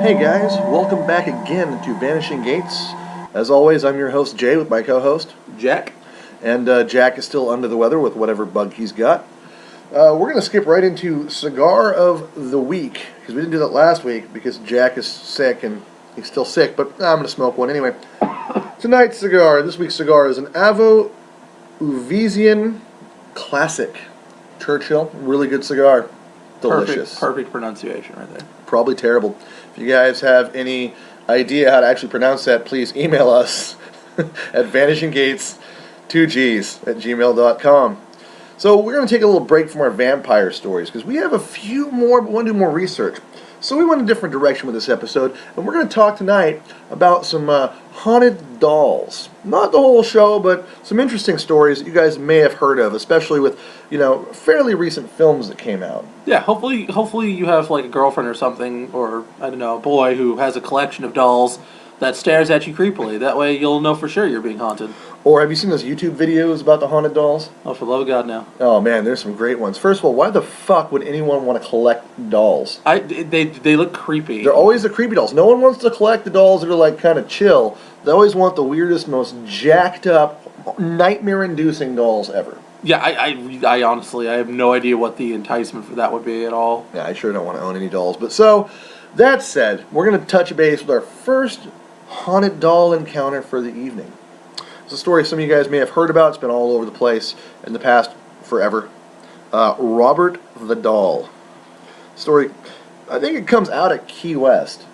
Hey guys, welcome back again to Vanishing Gates. As always, I'm your host Jay with my co-host Jack. And Jack is still under the weather with whatever bug he's got. We're going to skip right into Cigar of the Week, because we didn't do that last week because Jack is sick and he's still sick, but I'm going to smoke one anyway. Tonight's cigar, this week's cigar, is an Avo Uvesian Classic. Churchill, really good cigar. Delicious. Perfect pronunciation right there. Probably terrible. If you guys have any idea how to actually pronounce that, please email us at vanishinggates2gs@gmail.com. So we're going to take a little break from our vampire stories because we have a few more, but we want to do more research. So we went a different direction with this episode, and we're going to talk tonight about some haunted dolls. Not the whole show, but some interesting stories that you guys may have heard of, especially with, fairly recent films that came out. Yeah, hopefully you have like a girlfriend or something, or I don't know, a boy who has a collection of dolls that stares at you creepily. That way you'll know for sure you're being haunted. Or have you seen those YouTube videos about the haunted dolls? Oh, for the love of God, no. Oh man, there's some great ones. First of all, why the fuck would anyone want to collect dolls? They look creepy. They're always the creepy dolls. No one wants to collect the dolls that are like kind of chill. They always want the weirdest, most jacked up, nightmare-inducing dolls ever. Yeah, I honestly, I have no idea what the enticement for that would be at all. Yeah, I sure don't want to own any dolls. But so, that said, we're going to touch base with our first haunted doll encounter for the evening. It's a story some of you guys may have heard about. It's been all over the place in the past forever. Robert the Doll. Story, I think it comes out of Key West.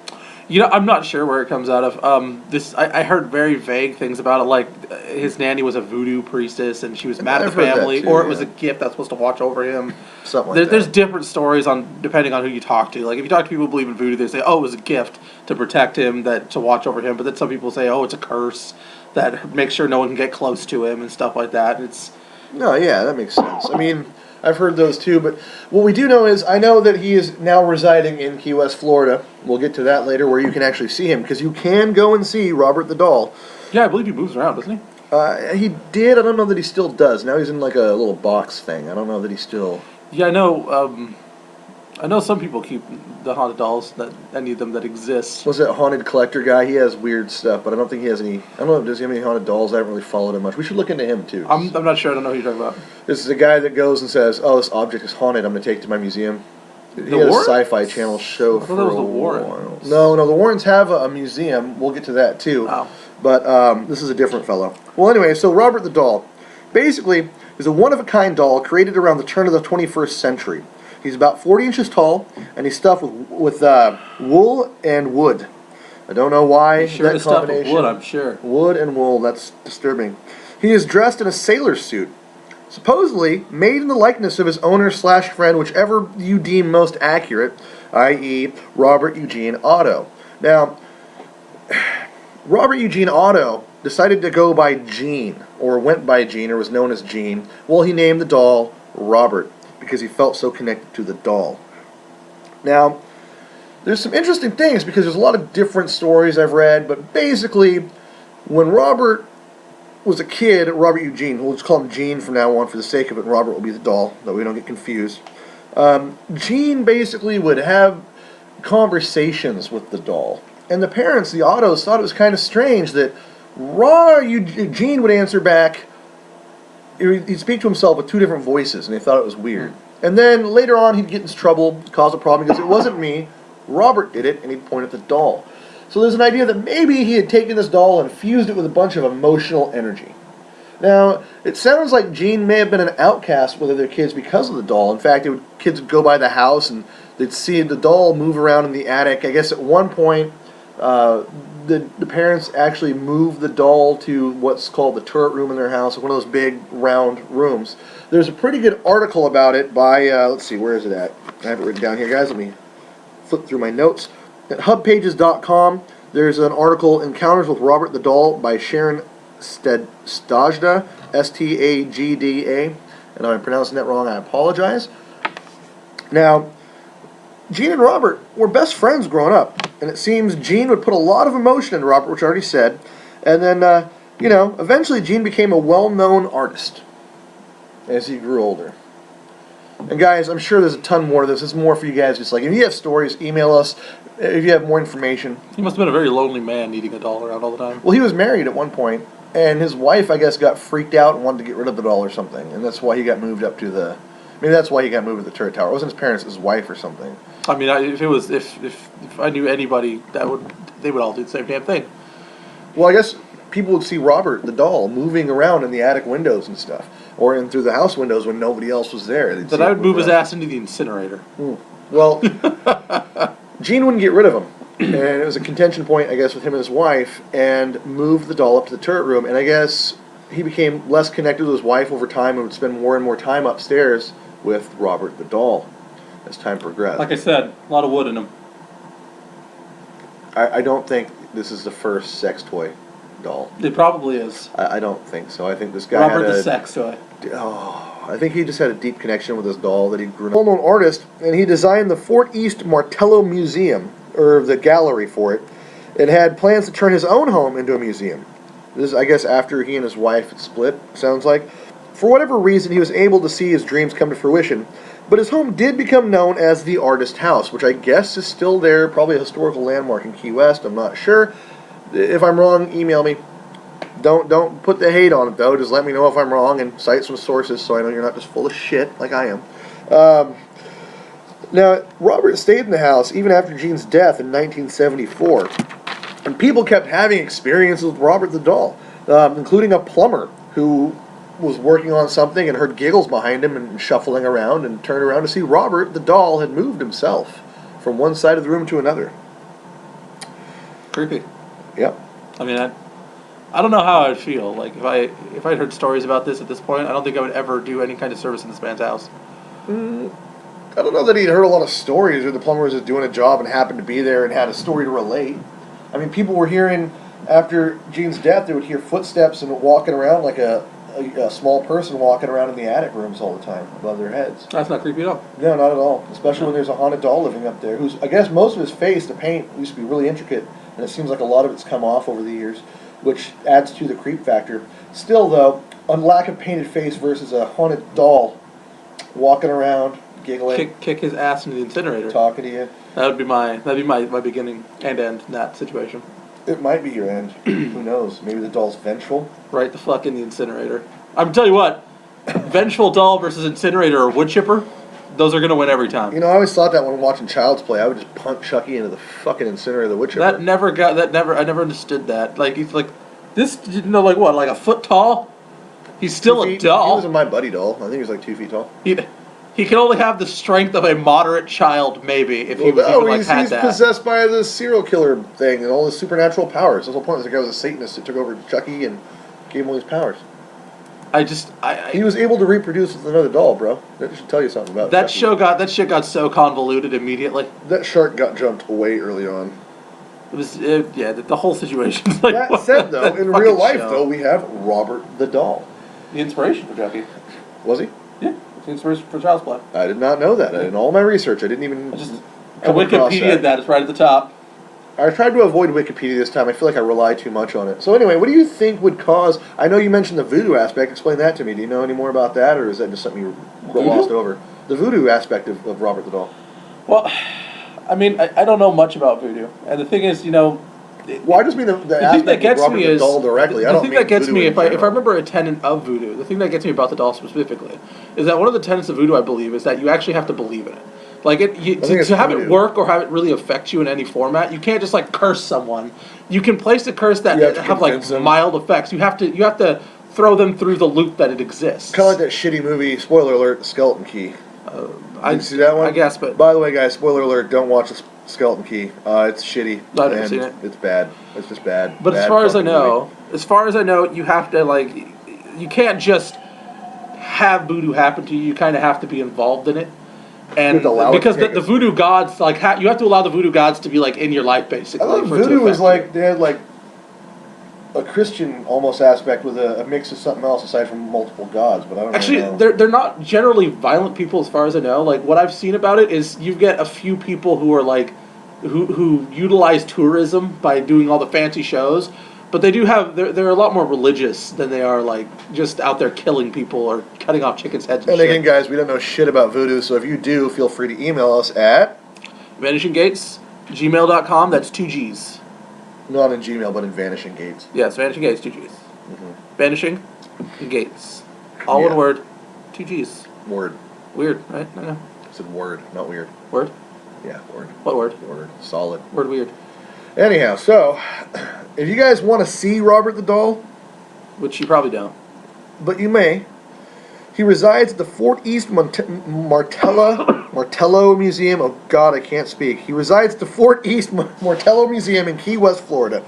I'm not sure where it comes out of. I heard very vague things about it, like his nanny was a voodoo priestess and she was mad at the family, too, or it was a gift that's supposed to watch over him. Something like that. There's different stories depending on who you talk to. Like if you talk to people who believe in voodoo, they say, "Oh, it was a gift to protect him, to watch over him." But then some people say, "Oh, it's a curse that makes sure no one can get close to him," and stuff like that. No, yeah, that makes sense. I mean, I've heard those too, but what we do know is, I know that he is now residing in Key West, Florida. We'll get to that later, where you can actually see him, because you can go and see Robert the Doll. Yeah, I believe he moves around, doesn't he? He did. I don't know that he still does. Now he's in like a little box thing. I don't know that he still... Yeah, I know some people keep the haunted dolls, any of them that exist. Was that haunted collector guy? He has weird stuff, but I don't think he has any... I don't know, does he have any haunted dolls? I haven't really followed him much. We should look into him, too. I'm not sure. I don't know who you're talking about. This is a guy that goes and says, "Oh, this object is haunted. I'm going to take it to my museum." He had a Sci-Fi Channel show for that was the Warrens. No, the Warrens have a museum. We'll get to that, too. Oh. But this is a different fellow. Well, anyway, so Robert the Doll basically is a one-of-a-kind doll created around the turn of the 21st century. He's about 40 inches tall, and he's stuffed with wool and wood. I don't know why that combination. With wood, I'm sure. Wood and wool, that's disturbing. He is dressed in a sailor suit, supposedly made in the likeness of his owner/friend, whichever you deem most accurate, i.e. Robert Eugene Otto. Now, Robert Eugene Otto decided to go by Gene, or went by Gene, or was known as Gene. Well, he named the doll Robert, because he felt so connected to the doll. Now, there's some interesting things, because there's a lot of different stories I've read, but basically, when Robert was a kid, Robert Eugene, we'll just call him Gene from now on for the sake of it, and Robert will be the doll, that we don't get confused. Gene basically would have conversations with the doll, and the parents, the Ottos, thought it was kind of strange that Gene would answer back. He'd speak to himself with two different voices, and they thought it was weird. And then later on, he'd get into trouble, cause a problem, because it wasn't me, Robert did it, and he'd point at the doll. So there's an idea that maybe he had taken this doll and fused it with a bunch of emotional energy. Now, it sounds like Gene may have been an outcast with other kids because of the doll. In fact, kids would go by the house, and they'd see the doll move around in the attic. I guess at one point, the parents actually moved the doll to what's called the turret room in their house, one of those big round rooms. There's a pretty good article about it by, let's see, where is it at? I have it written down here, guys. Let me flip through my notes. At hubpages.com, there's an article, Encounters with Robert the Doll by Sharon Stajda, Stagda, and if I'm pronouncing that wrong, I apologize. Now, Gene and Robert were best friends growing up, and it seems Gene would put a lot of emotion into Robert, which I already said, and then, eventually Gene became a well-known artist as he grew older. And guys, I'm sure there's a ton more of this. It's more for you guys. Just like if you have stories, email us. If you have more information. He must have been a very lonely man needing a doll around all the time. Well, he was married at one point, and his wife, I guess, got freaked out and wanted to get rid of the doll or something, and that's why he got moved up to the. Maybe that's why he got moved to the turret tower. It wasn't his parents, it was his wife or something. I mean, if I knew anybody, they would all do the same damn thing. Well, I guess people would see Robert the doll moving around in the attic windows and stuff, or in through the house windows when nobody else was there. Then I would move his ass into the incinerator. Well, Gene wouldn't get rid of him, and it was a contention point, I guess, with him and his wife, and moved the doll up to the turret room, and I guess he became less connected with his wife over time and would spend more and more time upstairs with Robert the doll as time progressed. Like I said, a lot of wood in him. I don't think this is the first sex toy doll. It probably is. I don't think so. I think this guy Robert had the sex toy. I think he just had a deep connection with his doll that he grew up. Well-known artist, and he designed the Fort East Martello Museum, or the gallery for it, and had plans to turn his own home into a museum. This is, I guess, after he and his wife had split, sounds like. For whatever reason, he was able to see his dreams come to fruition, but his home did become known as the Artist House, which I guess is still there, probably a historical landmark in Key West, I'm not sure. If I'm wrong, email me. Don't put the hate on it, though. Just let me know if I'm wrong and cite some sources so I know you're not just full of shit like I am. Now, Robert stayed in the house even after Gene's death in 1974, and people kept having experiences with Robert the doll, including a plumber who was working on something and heard giggles behind him and shuffling around and turned around to see Robert the doll had moved himself from one side of the room to another. Creepy. Yep. I mean, I don't know how I'd feel. Like, if I'd heard stories about this at this point, I don't think I would ever do any kind of service in this man's house. I don't know that he'd heard a lot of stories where the plumber was just doing a job and happened to be there and had a story to relate. I mean, people were hearing, after Gene's death, they would hear footsteps and walking around like a small person walking around in the attic rooms all the time above their heads. That's not creepy at all. No, not at all. Especially when there's a haunted doll living up there, who's, I guess most of his face, the paint used to be really intricate, and it seems like a lot of it's come off over the years, which adds to the creep factor. Still, though, a lack of painted face versus a haunted doll walking around, giggling, kick his ass into the incinerator, talking to you. That'd be my beginning and end in that situation. It might be your end. Who knows? Maybe the doll's vengeful. Right the fuck in the incinerator. I'm tell you what, vengeful doll versus incinerator or wood chipper, those are gonna win every time. You know, I always thought that when watching Child's Play, I would just punt Chucky into the fucking incinerator of the wood chipper. I never understood that. Like, he's like, this, like what, like a foot tall? He's still a doll. He wasn't my buddy doll. I think he was like 2 feet tall. He can only have the strength of a moderate child, maybe, if he was even, like, had that. He's possessed by the serial killer thing and all his supernatural powers. That's the whole point. The guy was a Satanist that took over Chucky and gave him all these powers. He was able to reproduce with another doll, bro. That should tell you something about that Chucky. that shit got so convoluted immediately. That shark got jumped way early on. It was the whole situation. Like, that said, though, in real life, though, we have Robert the doll. The inspiration for Chucky. Was he? Yeah, the inspiration for Child's Play. I did not know that. In all my research, I didn't even. Wikipedia that is right at the top. I tried to avoid Wikipedia this time. I feel like I rely too much on it. So anyway, what do you think would cause... I know you mentioned the voodoo aspect. Explain that to me. Do you know any more about that, or is that just something you glossed over? The voodoo aspect of Robert the Doll. Well, I mean, I don't know much about voodoo. And the thing is, well, I just mean the thing that gets me is... the doll directly. The thing that gets me, if I remember a tenet of voodoo, the thing that gets me about the doll specifically, is that one of the tenets of voodoo, I believe, is that you actually have to believe in it. Like, to have it work or have it really affect you in any format, you can't just, like, curse someone. You can place a curse that have like, mild effects. You have to throw them through the loop that it exists. Kind of like that shitty movie, spoiler alert, Skeleton Key. You see that one? I guess, but... By the way, guys, spoiler alert, don't watch the Skeleton Key. It's shitty. I've never seen it. It's bad. It's just bad. But as far as I know, you have to, like... You can't just have voodoo happen to you. You kind of have to be involved in it. And because the voodoo gods, like, you have to allow the voodoo gods to be, like, in your life, basically. I thought voodoo was like, they had, like, a Christian almost aspect with a mix of something else aside from multiple gods, but I don't Actually, know. they're not generally violent people as far as I know. Like, what I've seen about it is you get a few people who are, like, who utilize tourism by doing all the fancy shows, But they do have they're a lot more religious than they are like just out there killing people or cutting off chickens' heads. And again, guys, we don't know shit about voodoo, so if you do, feel free to email us at vanishinggates@gmail.com. That's 2 G's. not in Gmail, but in Vanishing Gates. Yes, Vanishing Gates, 2 G's. Mm-hmm. Vanishing Gates, all one word, 2 G's. Word. Weird, right? I know. I said word, not weird. Word? Yeah, word. What word? Word. Solid. Word weird. Anyhow, so if you guys want to see Robert the Doll, Which you probably don't. but you may, he resides at the Fort East Martello Museum. Oh God, I can't speak. He resides at the Fort East Martello Museum in Key West, Florida.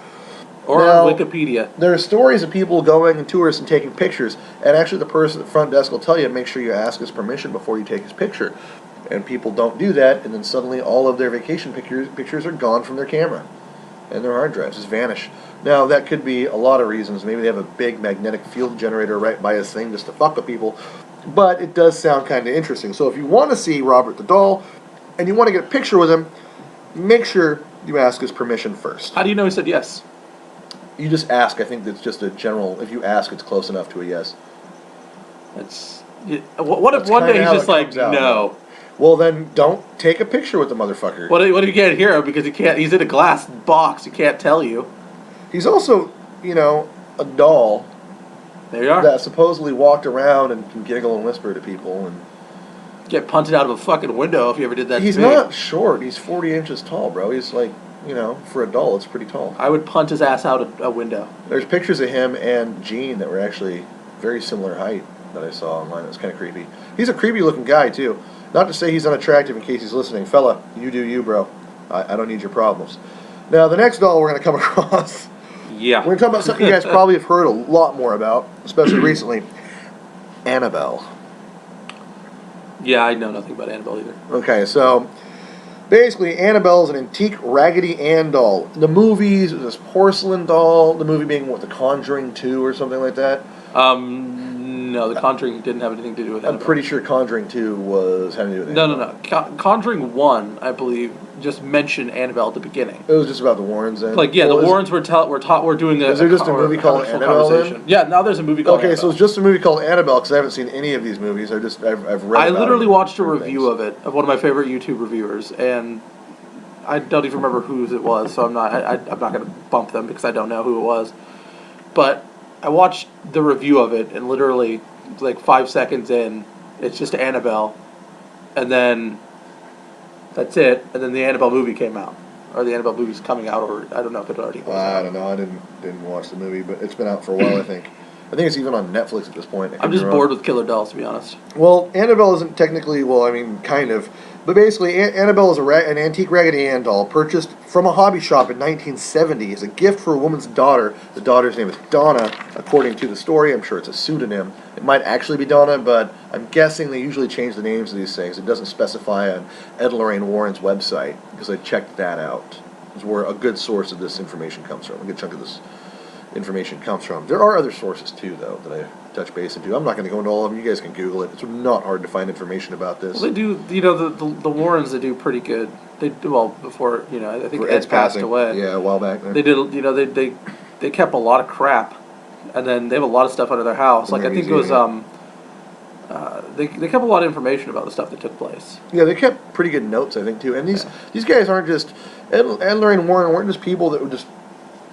Or Now, on Wikipedia. There are stories of people going and tours and taking pictures, and actually the person at the front desk will tell you, make sure you ask his permission before you take his picture. And people don't do that, and then suddenly all of their vacation pictures are gone from their camera. And their hard drives just vanish. Now, that could be a lot of reasons. Maybe they have a big magnetic field generator right by his thing just to fuck with people. But it does sound kind of interesting. So if you want to see Robert the Doll, and you want to get a picture with him, make sure you ask his permission first. How do you know he said yes? You just ask. I think that's just a general, if you ask, it's close enough to a yes. What if That's one day kinda he's how just it like, comes out, no. Well, then don't take a picture with the motherfucker. What if you can't hear him because he's in a glass box, he can't tell you. He's also, a doll There you are. that supposedly walked around and can giggle and whisper to people. And Get punted out of a fucking window if you ever did that. he's to me. not short. He's 40 inches tall, bro. He's like, for a doll, it's pretty tall. I would punt his ass out a window. There's pictures of him and Gene that were actually very similar height that I saw online. It was kind of creepy. He's a creepy looking guy, too. Not to say he's unattractive in case he's listening. Fella, you do you, bro. I don't need your problems. Now, the next doll we're going to come across, Yeah. we're going to talk about something you guys probably have heard a lot more about, especially recently. Annabelle. Yeah, I know nothing about Annabelle either. Okay, so basically, Annabelle is an antique Raggedy Ann doll. The movies, this porcelain doll, the movie being, The Conjuring 2 or something like that? No, The Conjuring didn't have anything to do with I'm Annabelle. pretty sure Conjuring 2 was having to do with Annabelle. No. Conjuring 1, I believe, just mentioned Annabelle at the beginning. It was just about the Warrens then? Like, yeah, the Warrens were doing a... Is there just a movie called Annabelle then? Yeah, now there's a movie called Okay, Annabelle. so it's just a movie called Annabelle, because I haven't seen any of these movies. I've read I about literally it, watched a different review things. of it, of one of my favorite YouTube reviewers, and I don't even remember whose it was, so I'm not going to bump them because I don't know who it was. But I watched the review of it, and literally, like 5 seconds in, it's just Annabelle, and then that's it, and then the Annabelle movie came out. Or the Annabelle movie's coming out, or I don't know if it already was I out. don't know. I didn't watch the movie, but it's been out for a while, I think. I think it's even on Netflix at this point. I'm just bored with killer dolls, to be honest. Well, Annabelle isn't technically, kind of. But basically, Annabelle is an antique Raggedy Ann doll purchased from a hobby shop in 1970 as a gift for a woman's daughter. The daughter's name is Donna, according to the story. I'm sure it's a pseudonym. It might actually be Donna, but I'm guessing they usually change the names of these things. It doesn't specify on Ed and Lorraine Warren's website, because I checked that out. It's where a good source of this information comes from. A good chunk of this information comes from. There are other sources too, though, that I touch base into. I'm not going to go into all of them. You guys can Google it. It's not hard to find information about this. Well, they do, the Warrens, they do pretty good. They do, well, before, I think For Ed Ed's passed passing, away. yeah, a while back. There. They did, they kept a lot of crap, and then they have a lot of stuff under their house. In Like, their I think museum, it was, they kept a lot of information about the stuff that took place. Yeah, they kept pretty good notes, I think, too. And these guys aren't just... Ed and Lorraine Warren weren't just people that would just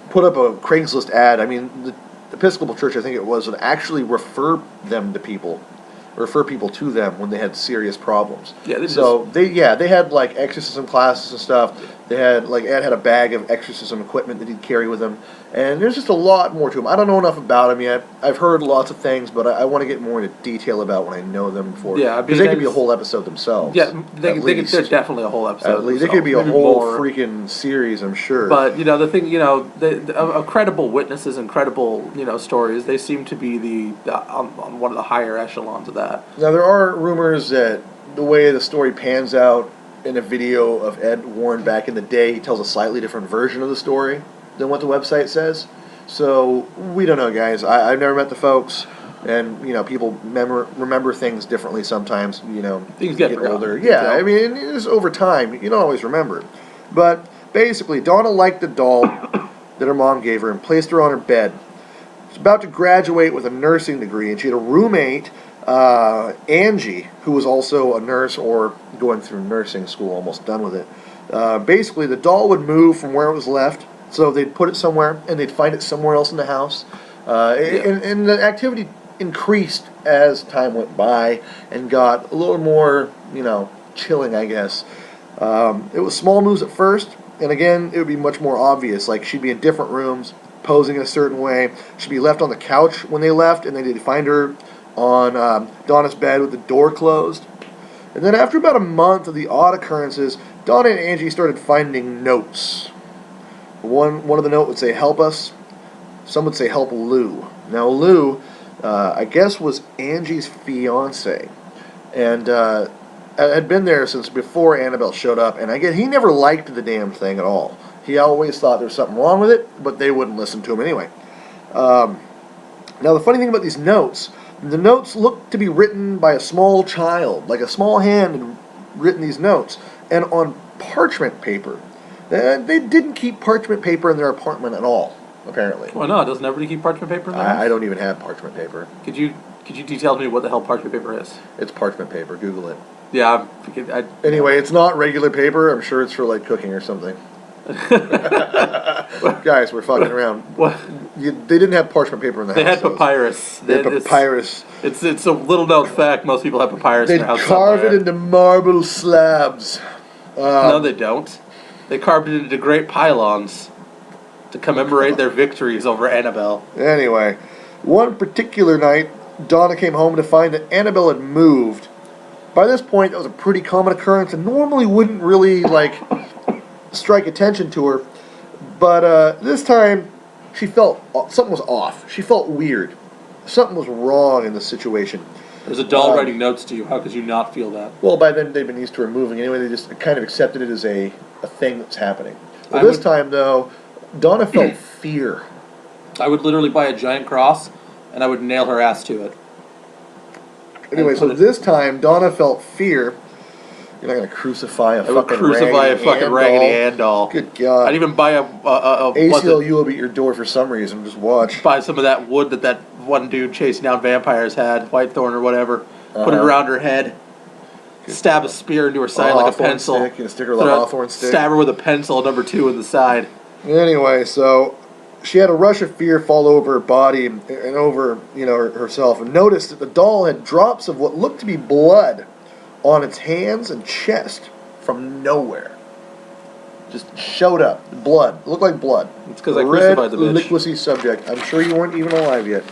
put up a Craigslist ad. I mean, the Episcopal Church, I think it was, would actually refer people to them when they had serious problems. Yeah, they had like exorcism classes and stuff. They had Ed had a bag of exorcism equipment that he'd carry with him, and there's just a lot more to him. I don't know enough about him yet. I've heard lots of things, but I want to get more into detail about when I know them before. Yeah, because they could be a whole episode themselves. Yeah, there's definitely a whole episode. At least they could be a whole freaking series, I'm sure. But the thing, of credible witnesses and credible stories, they seem to be on one of the higher echelons of that. Now there are rumors that the way the story pans out in a video of Ed Warren back in the day, he tells a slightly different version of the story than what the website says. So we don't know, guys. I've never met the folks, and people remember things differently sometimes. Things get older. Yeah, I mean, it's over time. You don't always remember. But basically, Donna liked the doll that her mom gave her and placed her on her bed. She was about to graduate with a nursing degree, and she had a roommate, Angie, who was also a nurse or going through nursing school, almost done with it. Basically, the doll would move from where it was left, so they'd put it somewhere, and they'd find it somewhere else in the house. And the activity increased as time went by and got a little more, chilling, I guess. It was small moves at first, and again, it would be much more obvious. Like, she'd be in different rooms, posing in a certain way. She'd be left on the couch when they left, and they'd find her on Donna's bed with the door closed. And then after about a month of the odd occurrences, Donna and Angie started finding notes. One of the notes would say, "Help us." Some would say, "Help Lou." Now, Lou, I guess, was Angie's fiance, and had been there since before Annabelle showed up. And again, he never liked the damn thing at all. He always thought there was something wrong with it, but they wouldn't listen to him anyway. Now, the funny thing about these notes, the notes looked to be written by a small child, like a small hand had written these notes, and on parchment paper. They didn't keep parchment paper in their apartment at all, apparently. Why not? Doesn't everybody keep parchment paper in their house? I don't even have parchment paper. Could you detail to me what the hell parchment paper is? It's parchment paper. Google it. Yeah. Anyway, it's not regular paper. I'm sure it's for, like, cooking or something. Guys, we're fucking around. What? They didn't have parchment paper in the house. They had papyrus. They had papyrus. It's a little known fact. Most people have papyrus in They'd their house. carve it into marble slabs. No, they don't. They carved it into great pylons to commemorate their victories over Annabelle. Anyway, one particular night, Donna came home to find that Annabelle had moved. By this point, that was a pretty common occurrence and normally wouldn't really, strike attention to her. But this time, she felt something was off. She felt weird. Something was wrong in the situation. There's a doll writing notes to you. How could you not feel that? Well, by then, they've been used to her moving anyway. They just kind of accepted it as a thing that's happening. Well, this time, though, Donna felt fear. I would literally buy a giant cross, and I would nail her ass to it. Anyway, so this time, Donna felt fear. You're not going to crucify a fucking Raggedy Ann doll. Good God. I'd even buy a ACLU will be at your door for some reason. Just watch. Buy some of that wood that one dude chasing down vampires had, Whitethorn or whatever. Put it around her head. Stab a spear into her side like a pencil. Stick, and stick her with a hawthorn stick. Stab her with a pencil, number 2 in the side. Anyway, so she had a rush of fear fall over her body and over, herself, and noticed that the doll had drops of what looked to be blood on its hands and chest from nowhere. Just showed up. Blood. It looked like blood. It's because I crucified the bitch. Liquidy subject. I'm sure you weren't even alive yet.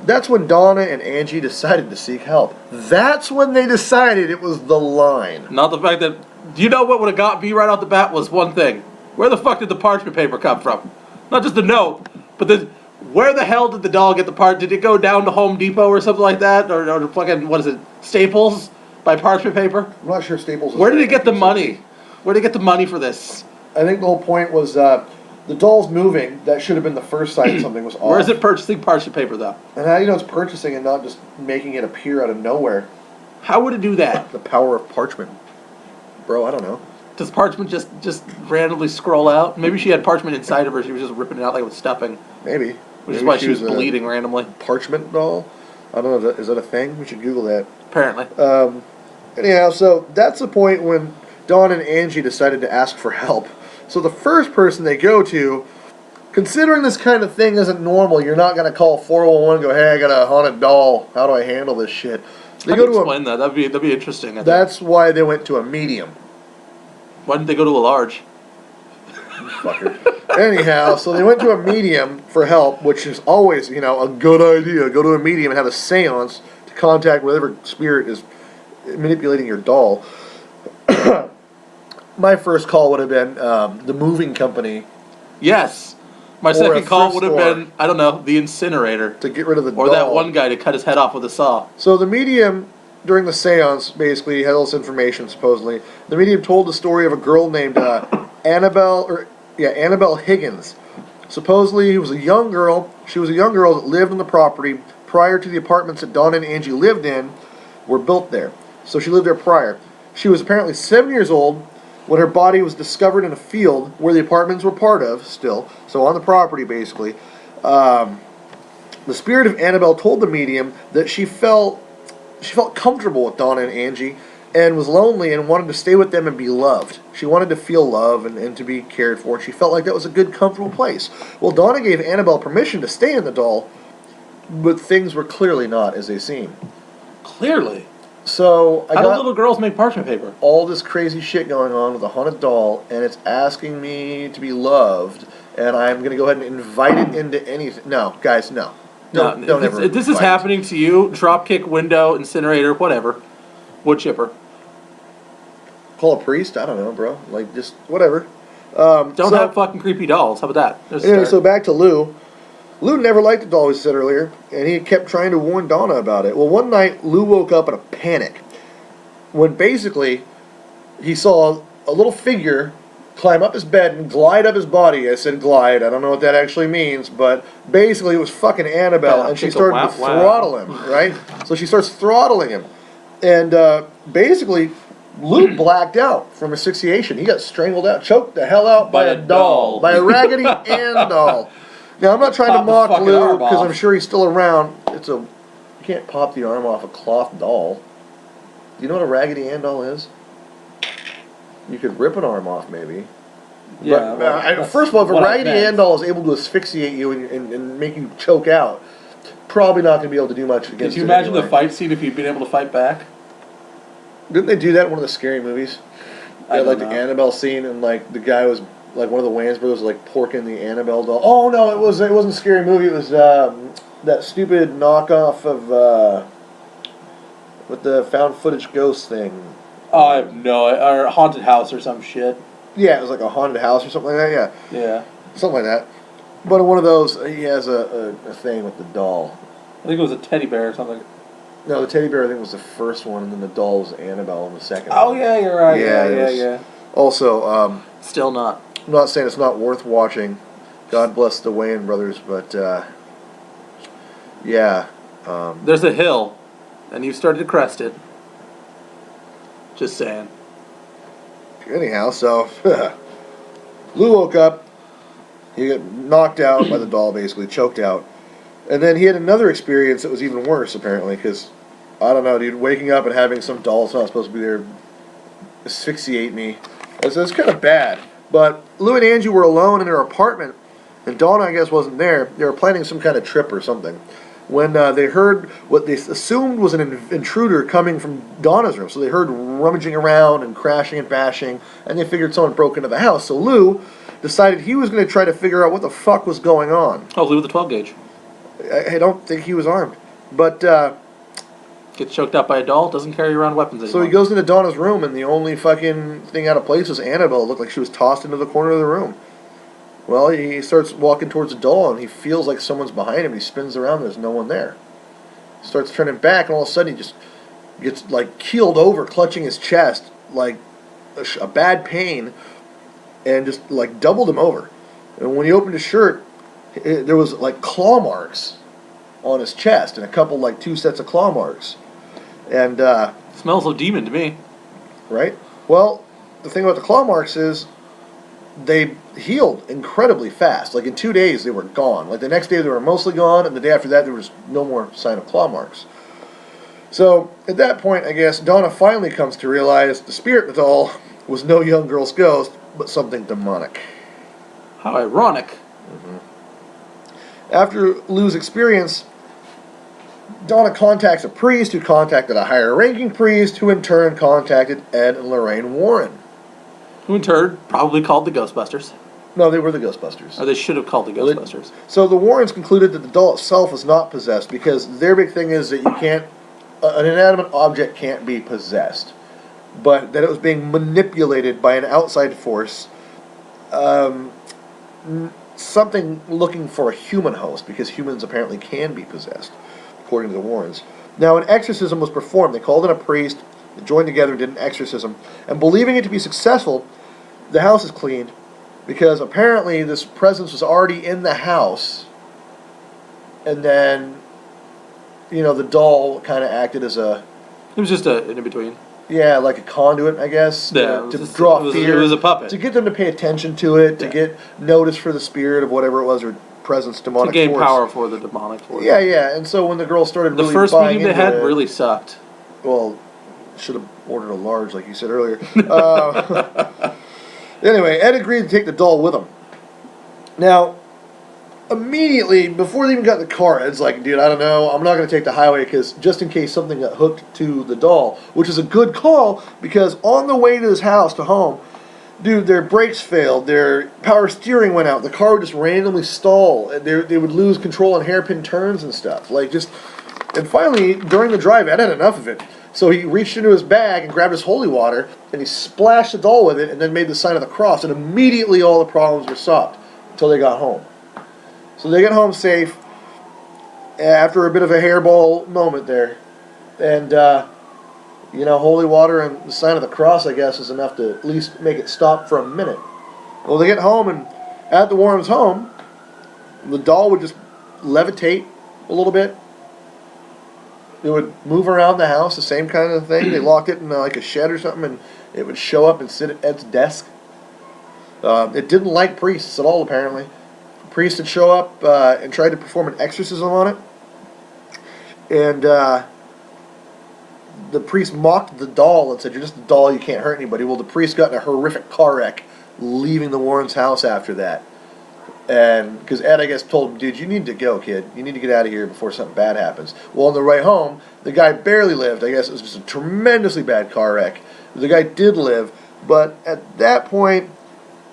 That's when Donna and Angie decided to seek help. That's when they decided it was the line. Not the fact that... Do you know what would have got me right out the bat was one thing. Where the fuck did the parchment paper come from? Not just the note, but where the hell did the doll get the part? Did it go down to Home Depot or something like that? Or fucking, what is it, Staples? Buy parchment paper? I'm not sure Staples... Where did it get the money? Where did it get the money for this? I think the whole point was... the doll's moving. That should have been the first sign something was off. Where is it purchasing parchment paper, though? And how do you know it's purchasing and not just making it appear out of nowhere? How would it do that? The power of parchment. Bro, I don't know. Does parchment just randomly scroll out? Maybe she had parchment inside of her. She was just ripping it out like with stuffing. Maybe. Which is why she was bleeding randomly. Parchment doll? I don't know. Is that a thing? We should Google that. Apparently. Anyhow, so that's the point when Dawn and Angie decided to ask for help. So the first person they go to, considering this kind of thing isn't normal, you're not going to call 411 and go, "Hey, I got a haunted doll. How do I handle this shit?" They go to explain that. That'd be interesting. That's why they went to a medium. Why didn't they go to a large? Fucker. Anyhow, so they went to a medium for help, which is always, a good idea. Go to a medium and have a seance to contact whatever spirit is manipulating your doll. My first call would have been the moving company. Yes. My second call would have been, I don't know, the incinerator. To get rid of the doll. Or that one guy to cut his head off with a saw. So the medium, during the seance, basically had all this information, supposedly. The medium told the story of a girl named Annabelle Higgins. Supposedly, she was a young girl that lived on the property prior to the apartments that Donna and Angie lived in were built there. So she lived there prior. She was apparently 7 years old, when her body was discovered in a field where the apartments were part of, still, so on the property basically. The spirit of Annabelle told the medium that she felt comfortable with Donna and Angie and was lonely and wanted to stay with them and be loved. She wanted to feel love and to be cared for. She felt like that was a good, comfortable place. Well, Donna gave Annabelle permission to stay in the doll, but things were clearly not as they seemed. Clearly. So I How do got little girls make parchment paper? all this crazy shit going on with a haunted doll, and it's asking me to be loved, and I'm going to go ahead and invite it into anything. No, guys, no. Don't ever. If this is invite. happening to you, dropkick, window, incinerator, whatever, wood chipper. Call a priest? I don't know, bro. Like, just whatever. Don't have fucking creepy dolls. How about that? There's a Anyway, start. so back to Lou. Lou never liked the doll, we said earlier, and he kept trying to warn Donna about it. Well, one night, Lou woke up in a panic when basically he saw a little figure climb up his bed and glide up his body. I said glide. I don't know what that actually means, but basically it was fucking Annabelle, and she started to throttle him, right? So she starts throttling him. And basically, Lou blacked out from asphyxiation. He got strangled out, choked the hell out by a doll. By a Raggedy Ann doll. Now, I'm not trying to Pop the mock fucking Lou, arm because off. I'm sure he's still around. You can't pop the arm off a cloth doll. Do you know what a Raggedy Ann doll is? You could rip an arm off, maybe. Yeah. But, first of all, if a Raggedy Ann doll is able to asphyxiate you and make you choke out, probably not going to be able to do much against Could you it imagine anyway. the fight scene if you'd been able to fight back? Didn't they do that in one of the scary movies? I They had, don't the know. Annabelle scene, and like the guy was like one of the Wayans brothers was like porking the Annabelle doll. Oh no, it wasn't a scary movie. It was that stupid knockoff of with the found footage ghost thing. Oh, I have no, or haunted house or some shit. Yeah, it was like a haunted house or something like that. Yeah, Yeah. something like that. But in one of those, he has a thing with the doll. I think it was a teddy bear or something. No, the teddy bear I think was the first one, and then the doll was Annabelle in the second. Oh one. yeah, you're right. Yeah, Yeah, it yeah, was- yeah. Also, Still not. I'm not saying it's not worth watching. God bless the Wayans brothers, but yeah. There's a hill, and you've started to crest it. Just saying. Anyhow, so Lou woke up. He got knocked out by the doll, basically choked out, and then he had another experience that was even worse, apparently, because I don't know, dude. Waking up and having some doll that's not supposed to be there asphyxiate me. It's kind of bad. But Lou and Angie were alone in their apartment, and Donna, I guess, wasn't there. They were planning some kind of trip or something. When they heard what they assumed was an intruder coming from Donna's room. So they heard rummaging around and crashing and bashing, and they figured someone broke into the house. So Lou decided he was going to try to figure out what the fuck was going on. Oh, Lou with the 12 gauge. I don't think he was armed. But Gets choked out by a doll, doesn't carry around weapons anymore. so he goes into Donna's room, and the only fucking thing out of place was Annabelle. It looked like she was tossed into the corner of the room. Well, he starts walking towards the doll, and he feels like someone's behind him. He spins around, and there's no one there. He starts turning back, and all of a sudden he just gets like keeled over, clutching his chest, like a bad pain, and just like doubled him over. And when he opened his shirt, there was like claw marks on his chest, and a couple, like 2 sets of claw marks. And Smells of demon to me. right? Well, the thing about the claw marks is they healed incredibly fast. Like in 2 days, they were gone. Like the next day, they were mostly gone, and the day after that, there was no more sign of claw marks. So at that point, I guess Donna finally comes to realize the spirit of the doll was no young girl's ghost, but something demonic. How ironic. After Lou's experience, Donna contacts a priest who contacted a higher ranking priest who in turn contacted Ed and Lorraine Warren. Who in turn probably called the Ghostbusters. No, they were the Ghostbusters. Or they should have called the Ghostbusters. So the Warrens concluded that the doll itself was not possessed because their big thing is that you can't, an inanimate object can't be possessed, but that it was being manipulated by an outside force, something looking for a human host, because humans apparently can be possessed, according to the Warrens. Now, an exorcism was performed. They called in a priest, they joined together and did an exorcism, and believing it to be successful, the house is cleaned, because apparently this presence was already in the house, and then, the doll kind of acted as a... It was just an in-between. Yeah, like a conduit, I guess, Yeah, to draw fear. It was a puppet. To get them to pay attention to it, to Yeah. get notice for the spirit of whatever it was, or presence, To demonic gain force. power for the demonic force. Yeah, yeah. And so when the girl started The really first buying medium they into had it, really sucked. well, should have ordered a large, like you said earlier. Anyway, Ed agreed to take the doll with him. Now, immediately, before they even got in the car, Ed's like, dude, I don't know, I'm not going to take the highway because just in case something got hooked to the doll, which is a good call because on the way to his house, to home, dude, their brakes failed, their power steering went out, the car would just randomly stall, and they would lose control on hairpin turns and stuff. And finally, during the drive, Ed had enough of it. So he reached into his bag and grabbed his holy water, and he splashed the doll with it, and then made the sign of the cross, and immediately all the problems were solved until they got home. So they get home safe after a bit of a hairball moment there. And, holy water and the sign of the cross, I guess, is enough to at least make it stop for a minute. Well, they get home, and at the Warrens' home, the doll would just levitate a little bit. It would move around the house, the same kind of thing. They locked it in like a shed or something, and it would show up and sit at Ed's desk. It didn't like priests at all, apparently. Priest would show up and tried to perform an exorcism on it. And the priest mocked the doll and said, "You're just a doll, you can't hurt anybody." Well, the priest got in a horrific car wreck leaving the Warrens' house after that. And because Ed, I guess, told him, "Dude, you need to go, kid. You need to get out of here before something bad happens." Well, on the way home, the guy barely lived. I guess it was just a tremendously bad car wreck. The guy did live, but at that point,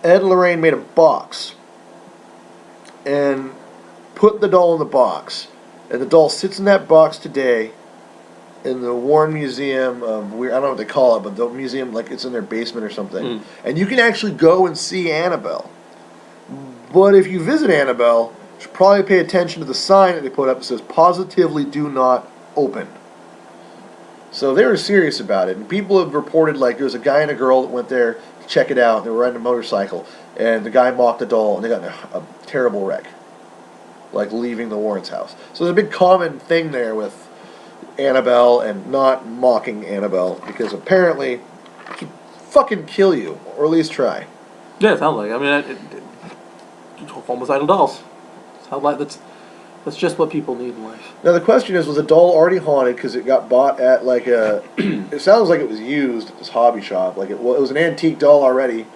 Ed and Lorraine made a box and put the doll in the box. And the doll sits in that box today in the Warren Museum of I don't know what they call it, but the museum, like it's in their basement or something. Mm. And you can actually go and see Annabelle. But if you visit Annabelle, you should probably pay attention to the sign that they put up that says "Positively do not open." So they were serious about it. And people have reported like there was a guy and a girl that went there to check it out. They were riding a motorcycle. And the guy mocked the doll and they got in a terrible wreck. Like leaving the Warrens' house. So there's a big common thing there with Annabelle and not mocking Annabelle. Because apparently she'll fucking kill you. Or at least try. Yeah, it sounds like. I mean, homicidal dolls. That's just what people need in life. Now the question is, was the doll already haunted because it got bought at like a... It sounds like it was used at this hobby shop. Like it was an antique doll already.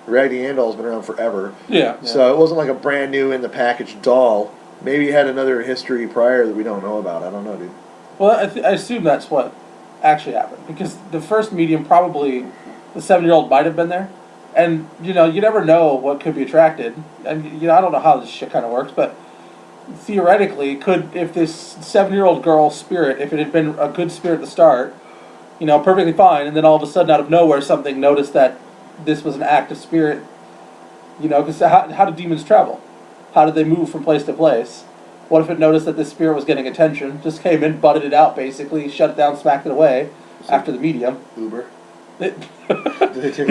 Raggedy Ann doll's been around forever. Yeah. So it wasn't like a brand new in the package doll. Maybe it had another history prior that we don't know about. I don't know, dude. Well, I assume that's what actually happened. Because the first medium, probably the 7-year-old might have been there. And, you never know what could be attracted. And, I don't know how this shit kind of works, but theoretically, if this 7-year-old girl spirit, if it had been a good spirit to start, perfectly fine, and then all of a sudden out of nowhere something noticed that this was an active spirit, because how do demons travel? How did they move from place to place? What if it noticed that this spirit was getting attention, just came in, butted it out basically, shut it down, smacked it away after the medium? Uber. He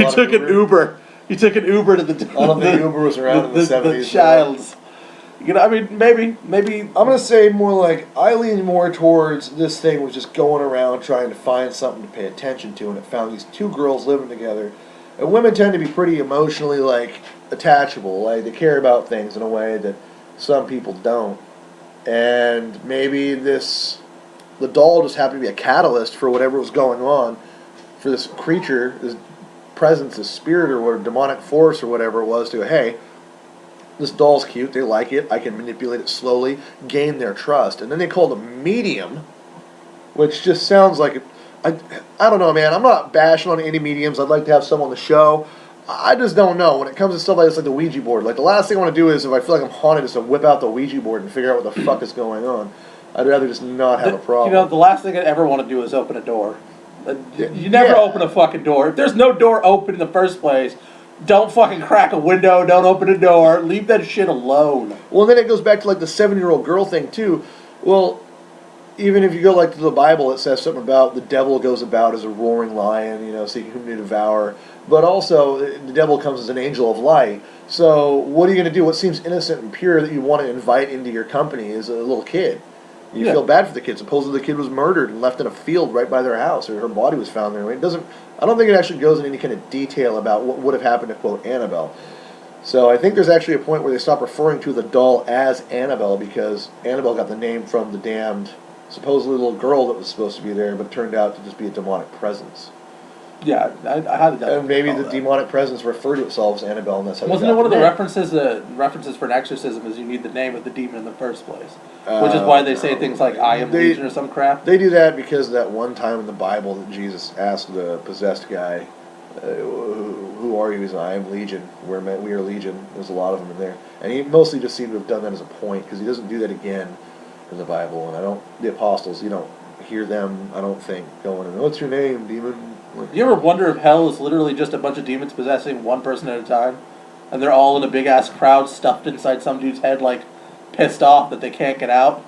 took an Uber. He took an Uber to the... I don't think Uber was around in the 70s. The child's. Maybe... I'm going to say more like, I lean more towards this thing was just going around trying to find something to pay attention to, and it found these two girls living together. And women tend to be pretty emotionally, attachable. Like, they care about things in a way that some people don't. And maybe the doll just happened to be a catalyst for whatever was going on for this creature, this presence, this spirit or demonic force or whatever it was to, hey, this doll's cute, they like it, I can manipulate it slowly, gain their trust. And then they called a medium, which just sounds like, I don't know, man, I'm not bashing on any mediums, I'd like to have some on the show. I just don't know. When it comes to stuff like this, like the Ouija board, like the last thing I want to do is, if I feel like I'm haunted, is to whip out the Ouija board and figure out what the fuck is going on. I'd rather just not have a problem. The last thing I'd ever want to do is open a door. You never open a fucking door. If there's no door open in the first place, don't fucking crack a window, don't open a door, leave that shit alone. Well, then it goes back to like the 7-year-old girl thing too. Well, even if you go to the Bible, it says something about the devil goes about as a roaring lion, seeking whom to devour. But also, the devil comes as an angel of light. So what are you going to do? What seems innocent and pure that you want to invite into your company is a little kid. You Yeah. feel bad for the kid. Supposedly the kid was murdered and left in a field right by their house, or her body was found there. It doesn't. I don't think it actually goes into any kind of detail about what would have happened to quote Annabelle. So I think there's actually a point where they stop referring to the doll as Annabelle because Annabelle got the name from the damned, supposedly little girl that was supposed to be there, but it turned out to just be a demonic presence. Yeah, I highly doubt. And maybe the that. demonic presence referred to itself as Annabelle, and that's how. Wasn't they it got one of the name. references? The references for an exorcism is you need the name of the demon in the first place, which is why they say things like "I am Legion" or some crap. They do that because that one time in the Bible that Jesus asked the possessed guy, "Who are you?" He's, "I am Legion. We are Legion." There's a lot of them in there, and he mostly just seemed to have done that as a point because he doesn't do that again in the Bible. And I don't. The apostles, you don't hear them. I don't think going, "What's your name, demon?" You ever wonder if hell is literally just a bunch of demons possessing one person at a time, and they're all in a big ass crowd stuffed inside some dude's head, like pissed off that they can't get out?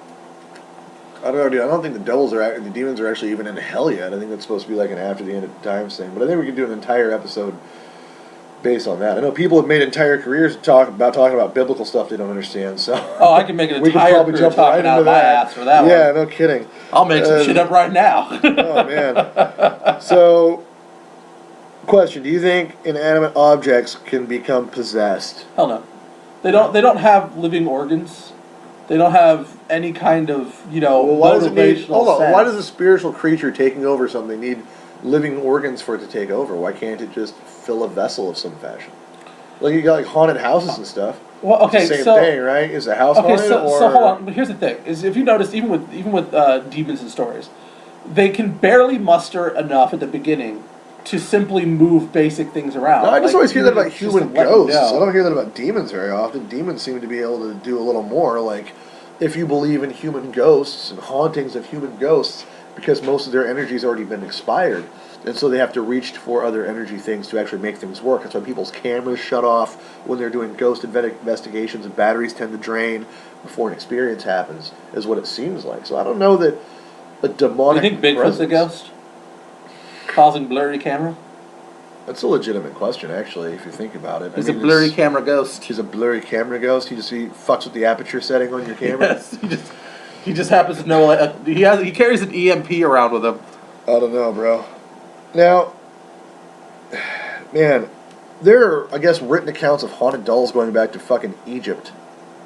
I don't know, dude. I don't think the demons are actually even in hell yet. I think that's supposed to be like an after the end of times thing. But I think we could do an entire episode based on that. I know people have made entire careers talking about biblical stuff they don't understand. So Oh, I can make an we could entire probably career jump talking right out into of my that. ass for that one. Yeah, no kidding. I'll make some shit up right now. Oh man. So, question: do you think inanimate objects can become possessed? Hell no. They don't have living organs. They don't have any kind of, Well, why does it need? motivational Hold on. sense. Why does a spiritual creature taking over something need living organs for it to take over? Why can't it just fill a vessel of some fashion? Like you got like haunted houses and stuff. Well, okay, It's the same so thing, right? Is the house okay, haunted so, or? so hold on. But here's the thing: is if you notice, even with demons and stories, they can barely muster enough at the beginning to simply move basic things around. No, I just Like, always hear that even about just to human let you ghosts. know. I don't hear that about demons very often. Demons seem to be able to do a little more. Like, if you believe in human ghosts and hauntings of human ghosts, because most of their energy's already been expired, and so they have to reach for other energy things to actually make things work. That's why people's cameras shut off when they're doing ghost investigations, and batteries tend to drain before an experience happens, is what it seems like. So I don't know that a Do demonic you think Bigfoot's a presence- ghost? Causing blurry camera? That's a legitimate question, actually, if you think about it. He's a blurry camera ghost. He's a blurry camera ghost. He fucks with the aperture setting on your camera. Yes, he just happens to know. Like, he carries an EMP around with him. I don't know, bro. Now, man, there are, I guess, written accounts of haunted dolls going back to fucking Egypt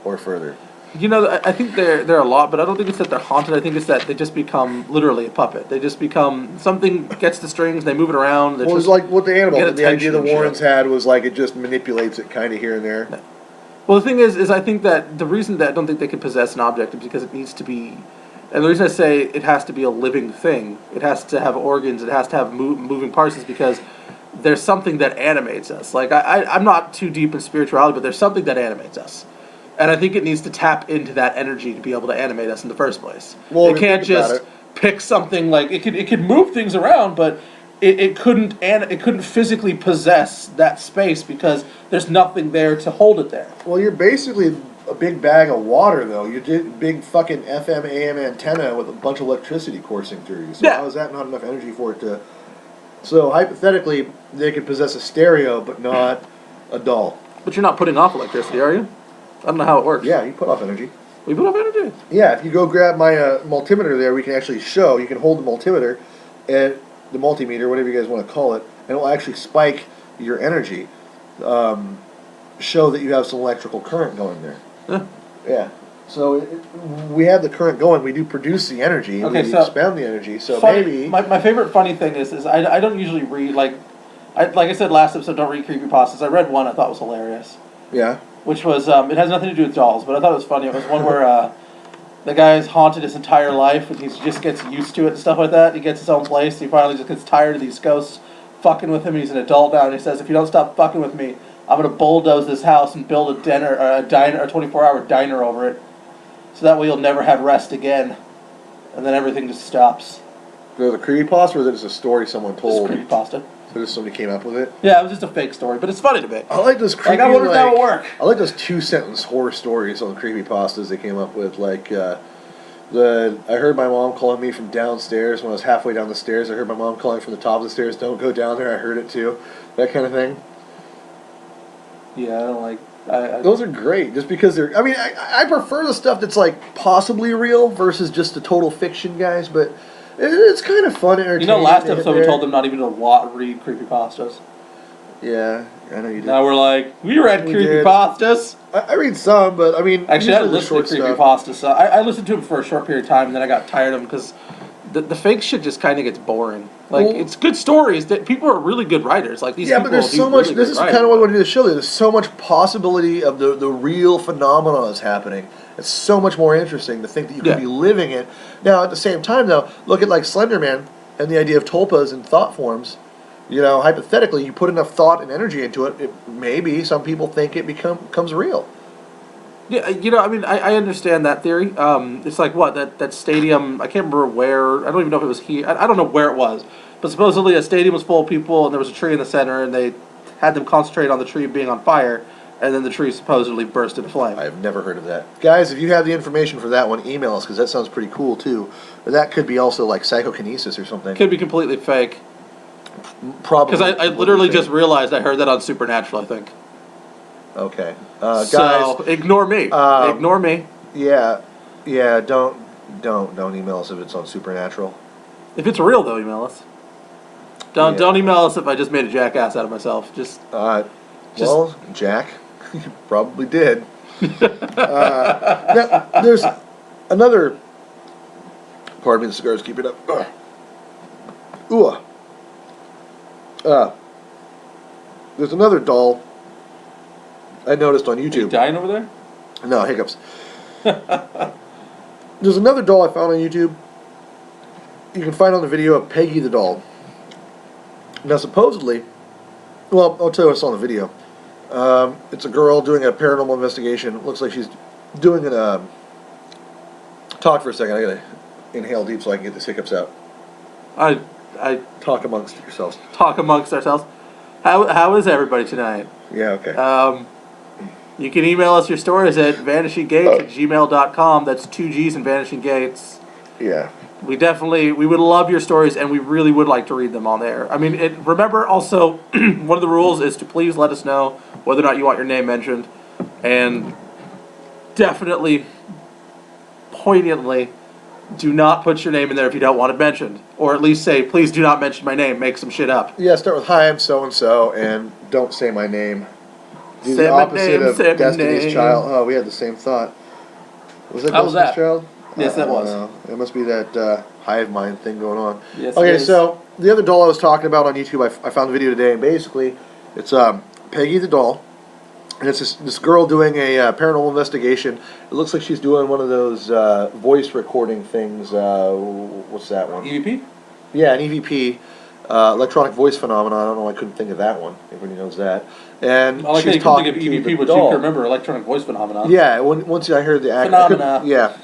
or further. You know, I think they're a lot, but I don't think it's that they're haunted. I think it's that they just become literally a puppet. They just become something gets the strings, they move it around. Well, it's like what the get Annabelle, the idea attention the and shit. Warrens had was like it just manipulates it kind of here and there. Well, the thing is I think that the reason that I don't think they can possess an object is because it needs to be, and the reason I say it has to be a living thing, it has to have organs, it has to have moving parts, is because there's something that animates us. Like, I'm not too deep in spirituality, but there's something that animates us. And I think it needs to tap into that energy to be able to animate us in the first place. Well, it can't just pick something like it could move things around, but it couldn't physically possess that space because there's nothing there to hold it there. Well, you're basically a big bag of water, though. You're a big fucking FM AM antenna with a bunch of electricity coursing through you. So Yeah. how is that not enough energy for it to? So hypothetically, they could possess a stereo, but not a doll. But you're not putting off electricity, are you? I don't know how it works. Yeah, you put off energy. We put off energy. Yeah, if you go grab my multimeter there, we can actually show. You can hold the multimeter, and the multimeter, whatever you guys want to call it, and it will actually spike your energy. Show that you have some electrical current going there. Yeah. Yeah. So we have the current going. We do produce the energy. Okay, we so expend the energy. So funny, maybe my favorite funny thing is I don't usually read like I said last episode, don't read creepypastas. I read one I thought was hilarious, yeah. which was it has nothing to do with dolls, but I thought it was funny. It was one where the guy's haunted his entire life and he just gets used to it and stuff like that. He gets his own place. He finally just gets tired of these ghosts fucking with him. He's an adult now, and he says, "If you don't stop fucking with me, I'm gonna bulldoze this house and build a 24-hour diner over it, so that way you'll never have rest again." And then everything just stops. The creepypasta, or is it just a story someone Just told? creepypasta. So just somebody came up with it. Yeah, it was just a fake story, but it's funny to me. I like those creepy. I wonder if that will work. I like those 2-sentence horror stories on creepypastas they came up with. Like I heard my mom calling me from downstairs when I was halfway down the stairs. I heard my mom calling from the top of the stairs. Don't go down there. I heard it too. That kind of thing. Yeah, I don't like Those are great, just because they're. I mean, I prefer the stuff that's like possibly real versus just the total fiction guys, but it's kind of fun, entertaining. You know, last episode we told them not even to read creepypastas. Yeah, I know you did. Now we're like, we read creepypastas. I read some, but I mean, actually, I listened to creepypastas. So I listened to them for a short period of time, and then I got tired of them because the fake shit just kind of gets boring. Like, it's good stories that people are really good writers. Like these. Yeah, people but there's so much. This is kind of what I want to do the show. There's so much possibility of the real phenomena that's happening. It's so much more interesting to think that you could be living it. Now, at the same time, though, look at like Slender Man and the idea of tulpas in thought forms. You know, hypothetically, you put enough thought and energy into it, maybe some people think it becomes real. Yeah, you know, I mean, I understand that theory. It's like what that stadium. I can't remember where. I don't even know if it was here. I don't know where it was, but supposedly a stadium was full of people, and there was a tree in the center, and they had them concentrate on the tree being on fire, and then the tree supposedly burst into flame. I've never heard of that, guys. If you have the information for that one, email us because that sounds pretty cool too. But that could be also like psychokinesis or something. Could be completely fake. Probably. Because I literally just realized I heard that on Supernatural, I think. Okay. Guys. So, ignore me. Ignore me. Yeah. Don't email us if it's on Supernatural. If it's real, though, email us. Don't email us if I just made a jackass out of myself. Well, Jack, you probably did. Now, there's another. Pardon me, the cigars keep it up. Ooh. There's another doll I noticed on YouTube. Are you dying over there? No, hiccups. There's another doll I found on YouTube. You can find on the video of Peggy the doll. Now, supposedly, well, I'll tell you what's on the video. It's a girl doing a paranormal investigation. It looks like she's doing an. Talk for a second. I gotta inhale deep so I can get these hiccups out. I talk amongst yourselves. Talk amongst ourselves. How is everybody tonight? Yeah, okay. You can email us your stories at vanishinggates@gmail.com. That's 2 G's in Vanishing Gates. Yeah. We would love your stories, and we really would like to read them on there. I mean, remember also, one of the rules is to please let us know whether or not you want your name mentioned, and definitely, poignantly, do not put your name in there if you don't want it mentioned. Or at least say, please do not mention my name, make some shit up. Yeah, start with, hi, I'm so-and-so, and don't say my name. Do the opposite of Destiny's Child. Oh, we had the same thought. Was that Destiny's Child? Yes, that was. It must be that hive mind thing going on. Yes, okay, so the other doll I was talking about on YouTube, I found the video today, and basically, it's Peggy the doll, and it's this girl doing a paranormal investigation. It looks like she's doing one of those voice recording things. What's that one? EVP? Yeah, an EVP, electronic voice phenomenon. I don't know. I couldn't think of that one. Everybody knows that. And I like she's how you couldn't think of EVP, but you can remember electronic voice phenomenon. Yeah, once I heard the phenomena. Yeah.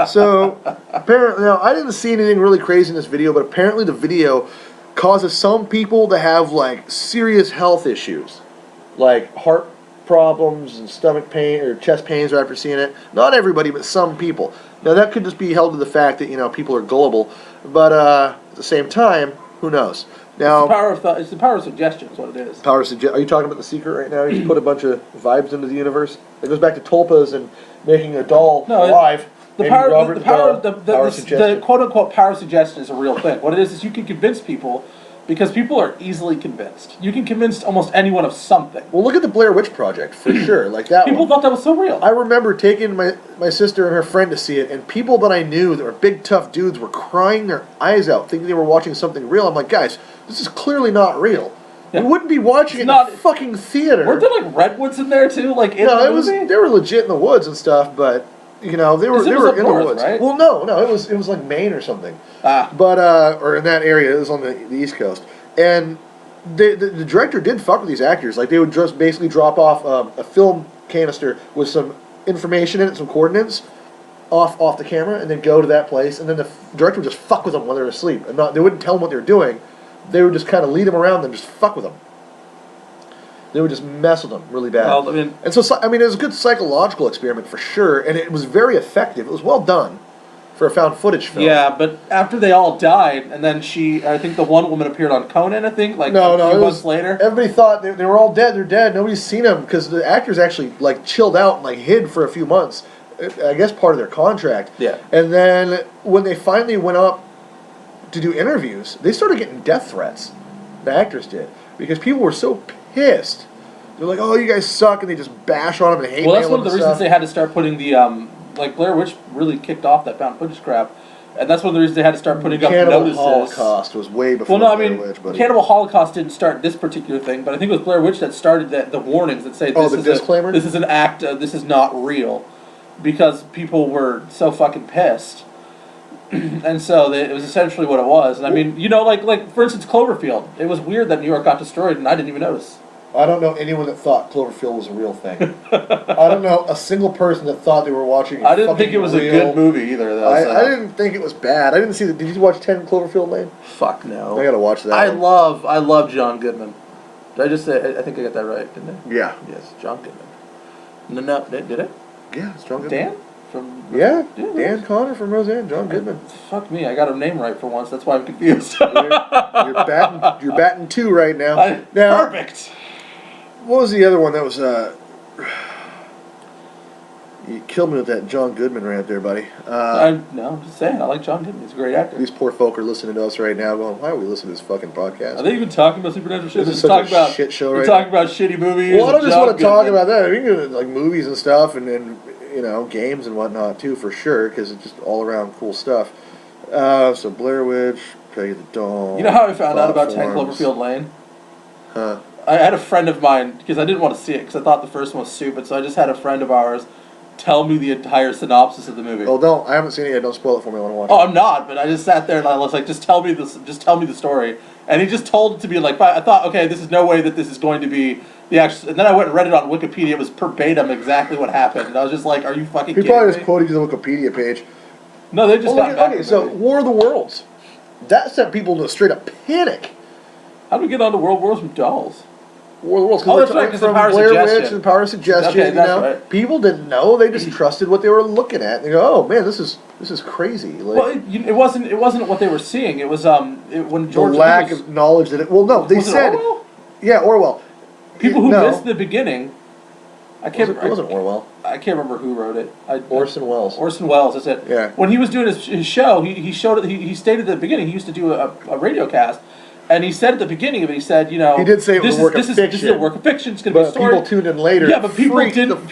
So apparently, now I didn't see anything really crazy in this video, but apparently the video causes some people to have like serious health issues, like heart problems and stomach pain or chest pains right after seeing it. Not everybody, but some people. Now that could just be held to the fact that people are gullible, but at the same time, who knows? Now, it's the power of suggestion is what it is. Are you talking about The Secret right now? You just put a bunch of vibes into the universe. It goes back to tulpas and making a doll alive. The quote unquote power of suggestion is a real thing. What it is you can convince people because people are easily convinced. You can convince almost anyone of something. Well, look at the Blair Witch Project for sure. Like that. People thought that was so real. I remember taking my sister and her friend to see it, and people that I knew that were big tough dudes were crying their eyes out, thinking they were watching something real. I'm like, guys, this is clearly not real. Yeah. We wouldn't be watching it in a fucking theater. Weren't there like redwoods in there too? Like in the movie? They were legit in the woods and stuff, but they were in the woods. Right? Well, no, it was like Maine or something. But or in that area, it was on the East Coast, and the director did fuck with these actors. Like they would just basically drop off a film canister with some information in it, some coordinates. Off the camera, and then go to that place, and then the director would just fuck with them while they're asleep, and they wouldn't tell them what they were doing. They would just kind of lead them around and just fuck with them. They would just mess with them really bad. Well, I mean, and so it was a good psychological experiment for sure, and it was very effective. It was well done for a found footage film. Yeah, but after they all died, and then I think the one woman appeared on Conan, I think, like No, a few months later. Everybody thought they were all dead. They're dead. Nobody's seen them because the actors actually like chilled out and like hid for a few months. I guess part of their contract. Yeah. And then when they finally went up to do interviews, they started getting death threats. The actors did because people were so pissed. They're like, "Oh, you guys suck," and they just bash on them and hate. Well, that's one of the reasons they had to start putting the like Blair Witch really kicked off that found footage crap, and that's one of the reasons they had to start putting up notices. Cannibal Holocaust was way before. Well, no, I mean, Blair Witch, Cannibal Holocaust didn't start this particular thing, but I think it was Blair Witch that started the warnings that say this is disclaimer. This is an act. This is not real, because people were so fucking pissed. And so it was essentially what it was. And I mean, like for instance, Cloverfield. It was weird that New York got destroyed, and I didn't even notice. I don't know anyone that thought Cloverfield was a real thing. I don't know a single person that thought they were watching. I didn't think it was a good movie either, though. I didn't think it was bad. I didn't see. Did you watch 10 Cloverfield Lane? Fuck no. I gotta watch that. I love John Goodman. Did I just say? I think I got that right, didn't I? Yeah. Yes, John Goodman. No, did it? Yeah, it's John Goodman. Dan? Yeah, Dan Connor from Roseanne, John Goodman. Fuck me, I got a name right for once. That's why I'm confused. You're batting 2 right now. Perfect. What was the other one that was? You killed me with that John Goodman rant there, buddy. I'm just saying, I like John Goodman. He's a great actor. These poor folk are listening to us right now, going, "Why are we listening to this fucking podcast?" Are they even talking about supernatural shit? This is such a shit show right now. Talking about shitty movies. Well, I don't just want to talk about that. I mean, like movies and stuff, and games and whatnot too, for sure, because it's just all around cool stuff. So Blair Witch, Peggy the Dawn. You know how I found out about 10 Cloverfield Lane? Huh? I had a friend of mine, because I didn't want to see it, because I thought the first one was stupid, so I just had a friend of ours tell me the entire synopsis of the movie. Oh, I haven't seen it yet. Don't spoil it for me. I want to watch it. Oh, I'm not, but I just sat there and I was like, just tell me the story. And he just told it to me like, I thought, okay, this is no way that this is going to be the actual. And then I went and read it on Wikipedia. It was verbatim exactly what happened. And I was just like, are you fucking kidding me? He probably just quoted you the Wikipedia page. No, they just got back. Okay, so War of the Worlds. That sent people into a straight up panic. How do we get on to World Wars with dolls? War of the Worlds. Oh, that's right, because the power of suggestion. Witch and the power of suggestion. Okay, that's right. People didn't know; they just trusted what they were looking at. And they go, "Oh man, this is crazy." Like, well, it wasn't what they were seeing. It was when George the lack of knowledge that it. Well, no, they said, Orwell? Yeah, Orwell. People who missed the beginning. It wasn't Orwell. I can't remember who wrote it. Orson Welles. Orson Welles, that's it. Yeah. When he was doing his show, he stated at the beginning he used to do a radio cast, and he said at the beginning of it, he said, he did say it was a work of fiction. This is a work of fiction. It's going to be a story. People tuned in later. Yeah, but people didn't.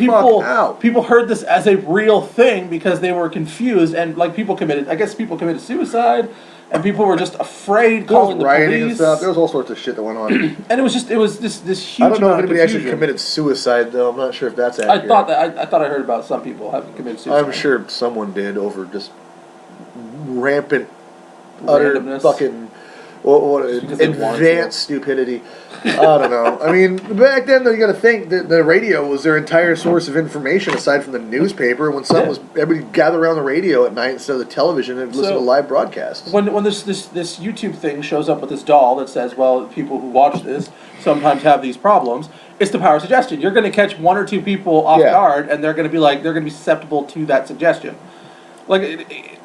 People heard this as a real thing because they were confused, and like people committed suicide. And people were just afraid calling the police. And stuff. There was all sorts of shit that went on. And it was this huge. I don't know if anybody actually committed suicide, though. I'm not sure if that's accurate. I thought I heard about some people having committed suicide. I'm sure someone did over just rampant, utter fucking advanced stupidity. I don't know. I mean, back then, though, you got to think that the radio was their entire source of information aside from the newspaper. When everybody gathered around the radio at night instead of the television and listen to live broadcasts. When this YouTube thing shows up with this doll that says, well, people who watch this sometimes have these problems, it's the power of suggestion. You're going to catch one or two people off guard, and they're going to be susceptible to that suggestion. Like.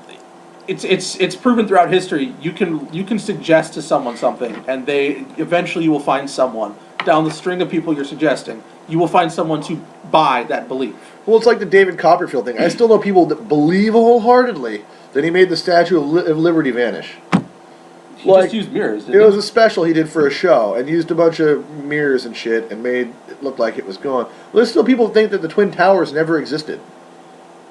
It's proven throughout history. You can suggest to someone something, and eventually you will find someone down the string of people you're suggesting. You will find someone to buy that belief. Well, it's like the David Copperfield thing. I still know people that believe wholeheartedly that he made the Statue of Liberty vanish. He just used mirrors. It was a special he did for a show, and used a bunch of mirrors and shit, and made it look like it was gone. Well, there's still people who think that the Twin Towers never existed.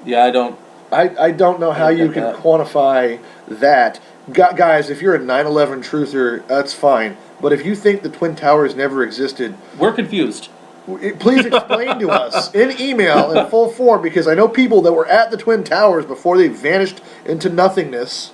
Yeah, I don't. I don't know how you can quantify that. Guys, if you're a 9/11 truther, that's fine. But if you think the Twin Towers never existed... We're confused. Please explain to us in email in full form, because I know people that were at the Twin Towers before they vanished into nothingness.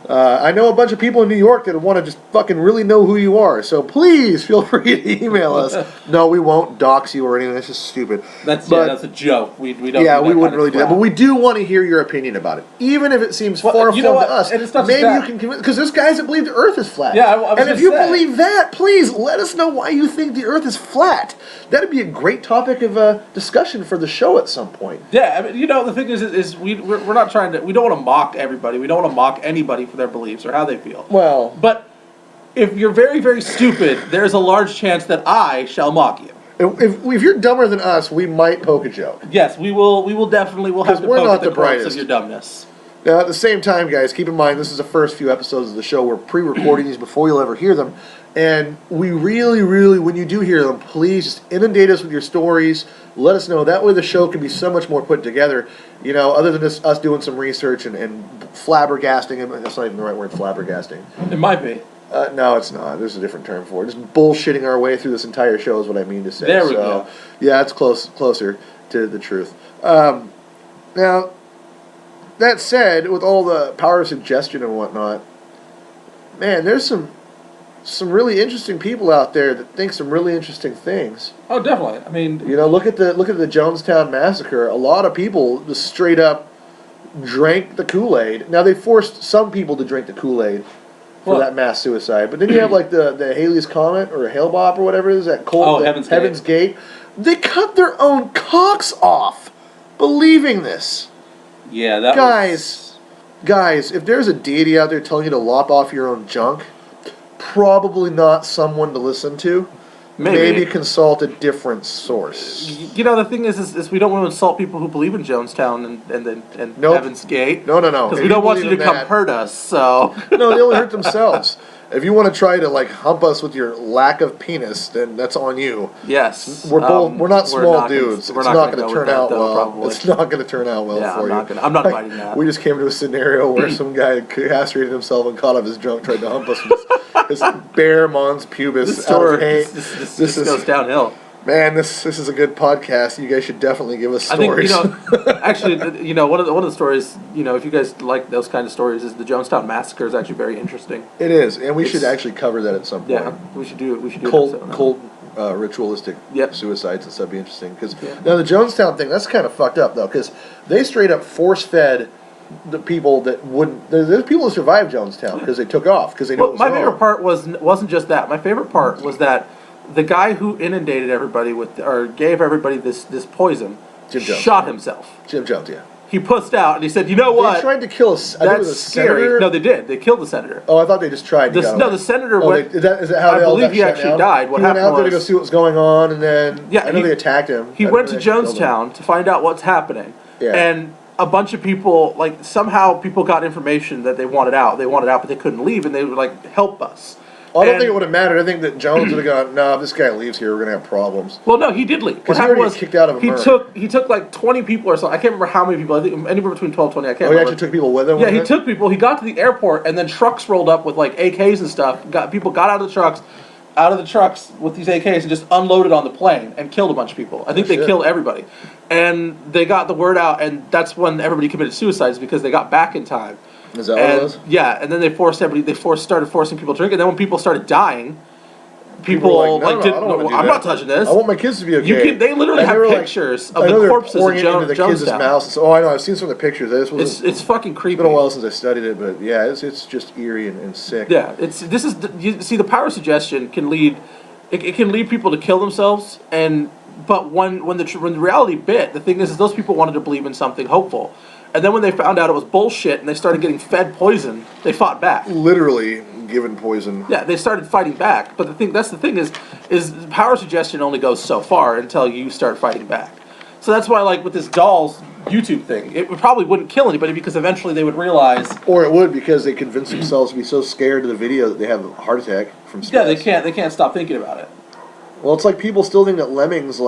I know a bunch of people in New York that want to just fucking really know who you are. So please feel free to email us. No, we won't dox you or anything. That's just stupid. That's a joke. We don't. Yeah, do we that wouldn't kind really of do that. crap. But we do want to hear your opinion about it, even if it seems Well, far-flung you know to what? us. And it's not just Maybe that. you can convince, because there's guys that believe the Earth is flat. Yeah, I was and if gonna you say. believe that, please let us know why you think the Earth is flat. That'd be a great topic of discussion for the show at some point. Yeah, I mean, the thing is we're not trying to. We don't want to mock everybody. We don't want to mock anybody for their beliefs or how they feel. Well, But if you're very, very stupid, there's a large chance that I shall mock you. if you're dumber than us, we might poke a joke. Yes, we will. We will definitely. We'll have 'Cause to we're poke not at the the crux brightest. of your dumbness. Now, at the same time, guys, keep in mind this is the first few episodes of the show. We're pre-recording these before you'll ever hear them. And we really, really, when you do hear them, please just inundate us with your stories. Let us know. That way the show can be so much more put together. Other than just us doing some research and flabbergasting. That's not even the right word, flabbergasting. It might be. No, it's not. There's a different term for it. Just bullshitting our way through this entire show is what I mean to say. There we go. Yeah, it's closer to the truth. Now, that said, with all the power of suggestion and whatnot, man, there's some really interesting people out there that think some really interesting things. Oh, definitely. I mean, Look at the Jonestown massacre. A lot of people just straight up drank the Kool-Aid. Now they forced some people to drink the Kool-Aid for that mass suicide, but then you have like the Halley's Comet or Hale-Bopp or whatever it is, that cold Heaven's Gate. They cut their own cocks off believing this. yeah, that Guys, if there's a deity out there telling you to lop off your own junk, probably not someone to listen to. Maybe consult a different source. The thing is we don't want to insult people who believe in Jonestown and Nope. Heaven's Gate. No. Because we don't want you to come hurt us, so... No, they only hurt themselves. If you want to try to hump us with your lack of penis, then that's on you. Yes. We're not small dudes. We're it's not going to turn out well. It's not going to turn out well for you. I'm not fighting that. We just came to a scenario where some guy castrated himself and caught off his junk, tried to hump us with his bare mons pubis. This goes downhill. Man, this is a good podcast. You guys should definitely give us stories. I think, actually, one of the stories, if you guys like those kind of stories, is the Jonestown Massacre is actually very interesting. It is, and we should actually cover that at some point. Yeah, we should do it. We should do cold ritualistic suicides and stuff. Be interesting because now the Jonestown thing, that's kind of fucked up though, because they straight up force fed the people that wouldn't. There's people who survived Jonestown because they took off because they know. Well, my favorite part wasn't just that. My favorite part was that the guy who inundated everybody or gave everybody this poison shot himself. Jim Jones, yeah. He pussed out and he said, "You know what? They tried to kill That's scary." senator. No, they did. They killed the senator. Oh, I thought they just tried. The senator went. Is that how I believe he actually died. What he went happened out there to go see what was going on, and then I know they attacked him. He went to Jonestown to find out what's happening, and a bunch of people somehow people got information that they wanted out. They wanted out, but they couldn't leave, and they were like, "Help us." Well, I don't think it would have mattered. I think that Jones would have gone, no, if this guy leaves here, we're going to have problems. Well, no, he did leave. Because he already was kicked out of America. He took like 20 people or something. I can't remember how many people. I think anywhere between 12 and 20. I can't remember. He actually took people with him? Yeah, he took people. He got to the airport, and then trucks rolled up with like AKs and stuff. People got out of the trucks with these AKs and just unloaded on the plane and killed a bunch of people. I think they killed everybody. And they got the word out, and that's when everybody committed suicides because they got back in time. Is that what it was? Yeah, and then they started forcing people to drink, and then when people started dying, people were like, I'm not touching this. I want my kids to be okay. They literally have pictures of the corpses of kids' mouths. Oh, I know. I've seen some of the pictures. It's fucking creepy. It's been a while since I studied it, but yeah, it's just eerie and sick. Yeah, you see, the power of suggestion can lead. It can lead people to kill themselves, but when the reality bit, the thing is those people wanted to believe in something hopeful. And then when they found out it was bullshit and they started getting fed poison, they fought back. Literally given poison. Yeah, they started fighting back. But that's the thing is power suggestion only goes so far until you start fighting back. So that's why, with this dolls YouTube thing, it probably wouldn't kill anybody because eventually they would realize. Or it would because they convince themselves to be so scared of the video that they have a heart attack from stress. Yeah, they can't stop thinking about it. Well, it's like people still think that lemmings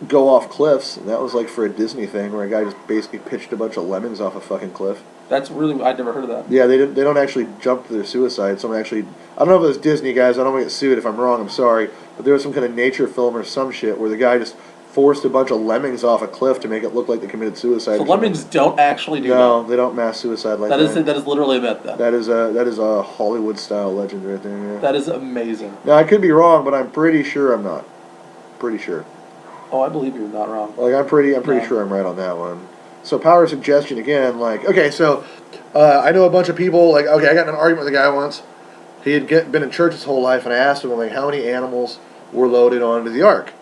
go off cliffs, and that was for a Disney thing where a guy just basically pitched a bunch of lemmings off a fucking cliff. That's really, I'd never heard of that. Yeah, they don't actually jump to their suicide. Someone actually, I don't know if it was Disney, guys, I don't want to get sued if I'm wrong, I'm sorry, but there was some kind of nature film or some shit where the guy just forced a bunch of lemmings off a cliff to make it look like they committed suicide. So lemmings don't actually do that. No, they don't mass suicide like that. That is literally a myth, then. That is a Hollywood style legend right there. Yeah. That is amazing. Now I could be wrong, but I'm pretty sure I'm not. Pretty sure. Oh, I believe you're not wrong. Like I'm pretty sure I'm right on that one. So power of suggestion again. Like okay, so I know a bunch of people. Like okay, I got in an argument with a guy once. He had been in church his whole life, and I asked him like how many animals were loaded onto the ark,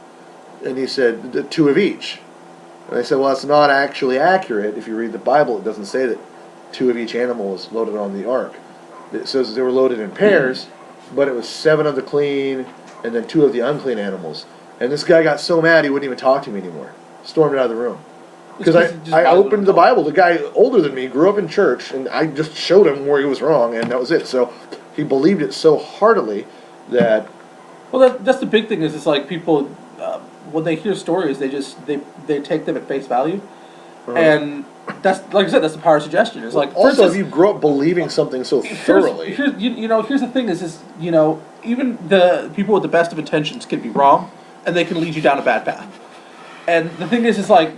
and he said 2 of each. And I said, well, that's not actually accurate. If you read the Bible, it doesn't say that 2 of each animal is loaded on the ark. It says they were loaded in pairs, but it was 7 of the clean and then 2 of the unclean animals. And this guy got so mad he wouldn't even talk to me anymore. Stormed out of the room. Because I opened the Bible. The guy older than me grew up in church, and I just showed him where he was wrong, and that was it. So he believed it so heartily that... Well, that's the big thing is it's like people, when they hear stories, they take them at face value. And that's, like I said, that's the power of suggestion. It's like, also, instance, if you grow up believing something so thoroughly... Here's the thing is even the people with the best of intentions can be wrong, and they can lead you down a bad path. And the thing is like,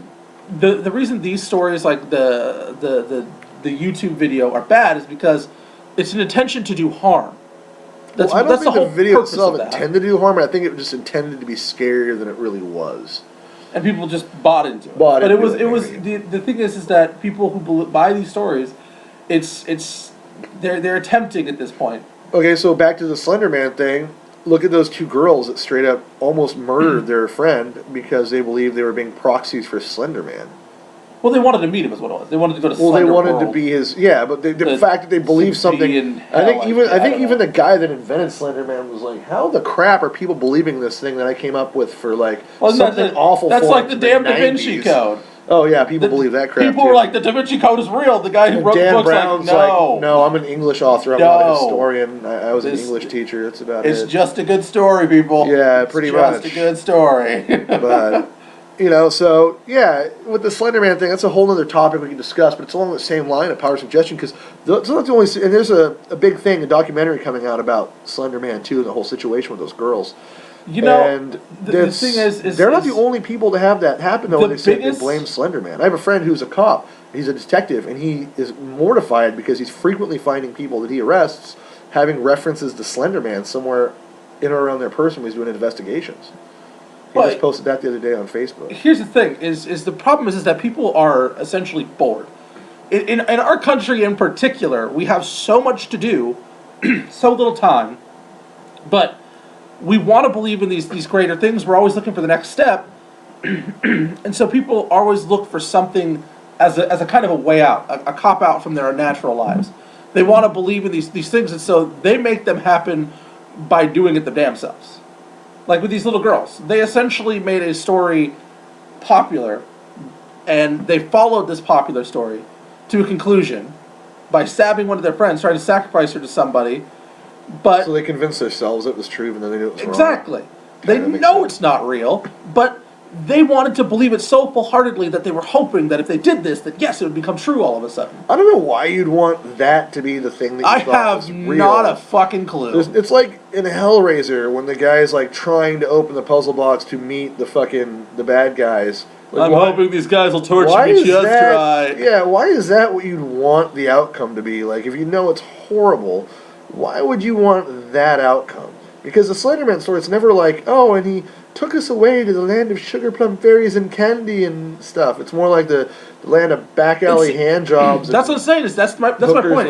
the reason these stories, like the YouTube video, are bad is because it's an intention to do harm. I don't think the video itself intended to do harm. I think it just intended to be scarier than it really was. And people just bought into it. But the thing is that people who buy these stories, they're attempting at this point. Okay, so back to the Slender Man thing. Look at those 2 girls that straight up almost murdered their friend because they believed they were being proxies for Slender Man. Well, they wanted to meet him, is what it was. They wanted to go to Slender Well, they wanted World to be his... Yeah, but the fact that they believe something... I think even the guy that invented Slender Man was like, how the crap are people believing this thing that I came up with for, like, something awful That's for like the damn Da Vinci Code. Oh, yeah, people believe that crap, People were like, the Da Vinci Code is real. The guy who wrote the book's Brown's like, no, I'm an English author. I'm not a historian. I was an English teacher. That's about it. It's just a good story, people. Yeah, pretty much. It's just a good story. But... so, yeah, with the Slender Man thing, that's a whole other topic we can discuss, but it's along the same line of power suggestion, because that's not the only... And there's a big thing, a documentary coming out about Slender Man, too, and the whole situation with those girls. And the thing is... They're not the only people to have that happen, though, when they blame Slender Man. I have a friend who's a cop. He's a detective, and he is mortified because he's frequently finding people that he arrests having references to Slender Man somewhere in or around their person when he's doing investigations. He just posted that the other day on Facebook. Here's the thing: is the problem is that people are essentially bored. In our country, in particular, we have so much to do, so little time, but we want to believe in these greater things. We're always looking for the next step, and so people always look for something as a kind of a way out, a cop out from their natural lives. They want to believe in these things, and so they make them happen by doing it the damn selves. Like with these little girls, they essentially made a story popular, and they followed this popular story to a conclusion by stabbing one of their friends, trying to sacrifice her to somebody. But so they convinced themselves it was true, even though they knew it was wrong. Exactly. They know it's not real, but they wanted to believe it so full-heartedly that they were hoping that if they did this, that yes, it would become true all of a sudden. I don't know why you'd want that to be the thing that you thought was real. I have not a fucking clue. It's like in Hellraiser when the guy's like trying to open the puzzle box to meet the bad guys. Like, I'm hoping these guys will torture me just right. Yeah, why is that what you'd want the outcome to be? Like, if you know it's horrible, why would you want that outcome? Because the Slenderman story, it's never like, oh, and he took us away to the land of sugar plum fairies and candy and stuff. It's more like the land of back alley hand jobs. That's what I'm saying. That's my point.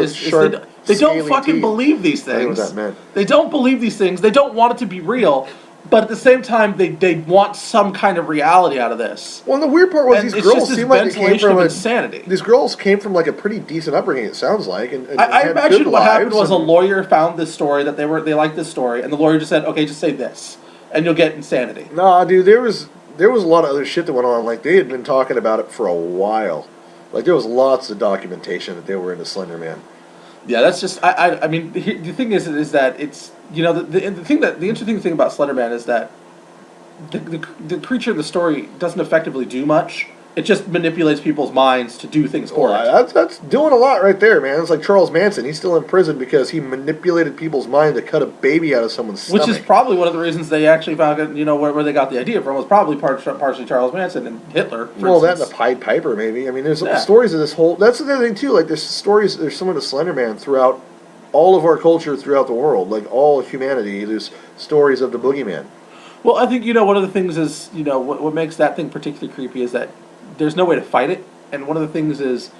They don't fucking believe these things. I know what that meant. They don't believe these things. They don't want it to be real. But at the same time, they want some kind of reality out of this. Well, and the weird part was these girls seemed like they came from insanity. These girls came from like a pretty decent upbringing. It sounds like. And I imagine what happened was a lawyer found this story that they liked this story, and the lawyer just said, "Okay, just say this, and you'll get insanity." Nah, dude, there was a lot of other shit that went on. Like they had been talking about it for a while. Like there was lots of documentation that they were into Slender Man. Yeah, that's just. I mean, the thing is that it's. You know, the interesting thing about Slender Man is that the creature in the story doesn't effectively do much It just manipulates people's minds to do things for it. That's doing a lot right there, man. It's like Charles Manson. He's still in prison because he manipulated people's mind to cut a baby out of someone's stomach. Which is probably one of the reasons they actually found it, where they got the idea from was probably partially Charles Manson and Hitler. Well, that and the Pied Piper, maybe. I mean, there's stories of this whole... That's the other thing, too. Like, there's some of the Slender Man throughout all of our culture throughout the world. Like, all of humanity, there's stories of the boogeyman. Well, I think, one of the things is, what makes that thing particularly creepy is that there's no way to fight it. And one of the things is,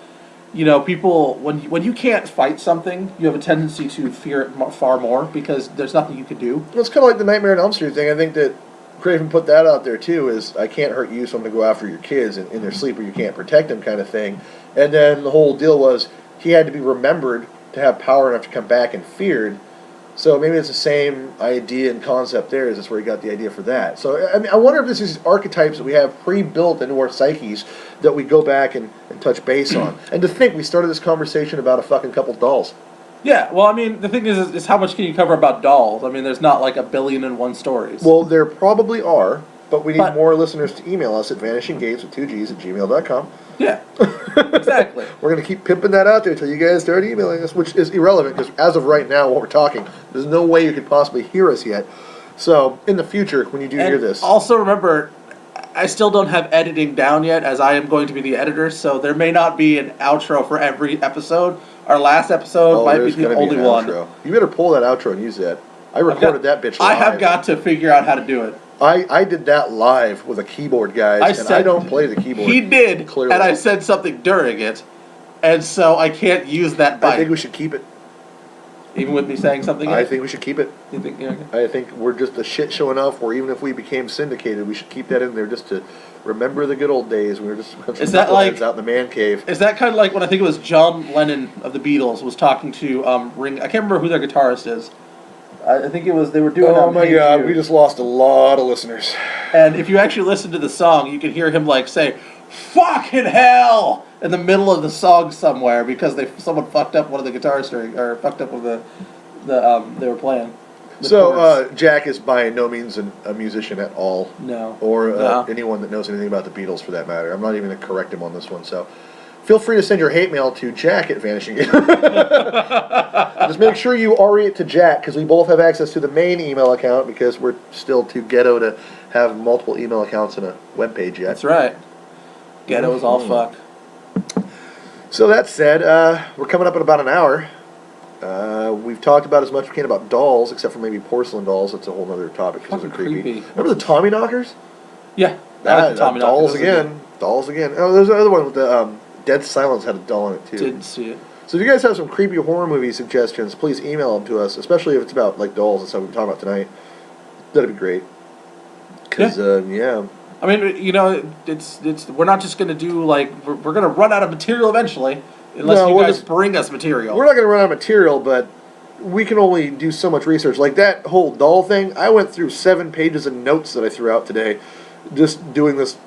people, when you can't fight something, you have a tendency to fear it far more because there's nothing you can do. Well, it's kind of like the Nightmare on Elm Street thing. I think that Craven put that out there, too, is I can't hurt you, so I'm going to go after your kids in their sleep or you can't protect them kind of thing. And then the whole deal was he had to be remembered to have power enough to come back and feared. So maybe it's the same idea and concept there. Is that's where he got the idea for that. So I mean, I wonder if this is archetypes that we have pre-built into our psyches that we go back and touch base on. And to think we started this conversation about a fucking couple dolls. Yeah, well, I mean, the thing is how much can you cover about dolls? I mean, there's not like 1,000,000,001 stories. Well, there probably are, but we need more listeners to email us at vanishinggates@gmail.com. Yeah, exactly. We're going to keep pimping that out there until you guys start emailing us, which is irrelevant because as of right now, while we're talking, there's no way you could possibly hear us yet. So in the future, when you do hear this... Also remember, I still don't have editing down yet, as I am going to be the editor, so there may not be an outro for every episode. Our last episode might be the only one. Outro. You better pull that outro and use that. I recorded that bitch live. I have got to figure out how to do it. I did that live with a keyboard, guys, and I don't play the keyboard. He did, clearly. And I said something during it, and so I can't use that bite. I think we should keep it. Even with me saying something? I think we should keep it. You think? Yeah, okay. I think we're just a shit show enough where even if we became syndicated, we should keep that in there just to remember the good old days. We were just is that like out in the man cave. Is that kind of like when I think it was John Lennon of the Beatles was talking to Ring? I can't remember who their guitarist is. I think it was they were doing. Oh my God, we just lost a lot of listeners. And if you actually listen to the song, you can hear him like say "fucking hell" in the middle of the song somewhere because someone fucked up one of the guitar string or fucked up with they were playing. So Jack is by no means a musician at all. No. Or anyone that knows anything about the Beatles for that matter. I'm not even going to correct him on this one. So feel free to send your hate mail to Jack at Vanishing Gate. Just make sure you RE it to Jack because we both have access to the main email account because we're still too ghetto to have multiple email accounts in a webpage yet. That's right. Ghetto is all fuck. So that said, we're coming up at about an hour. We've talked about as much as we can about dolls, except for maybe porcelain dolls. That's a whole other topic because they're creepy. Remember the Tommy knockers? Yeah. Tommy dolls again. Dolls again. Oh, there's another one with the Dead Silence had a doll in it too. Didn't see it. So if you guys have some creepy horror movie suggestions, please email them to us, especially if it's about like dolls and stuff we're talking about tonight. That'd be great. Because, yeah. I mean, it's we're not just going to do, like, we're going to run out of material eventually, unless you guys bring us material. We're not going to run out of material, but we can only do so much research. Like that whole doll thing, I went through 7 pages of notes that I threw out today, just doing this,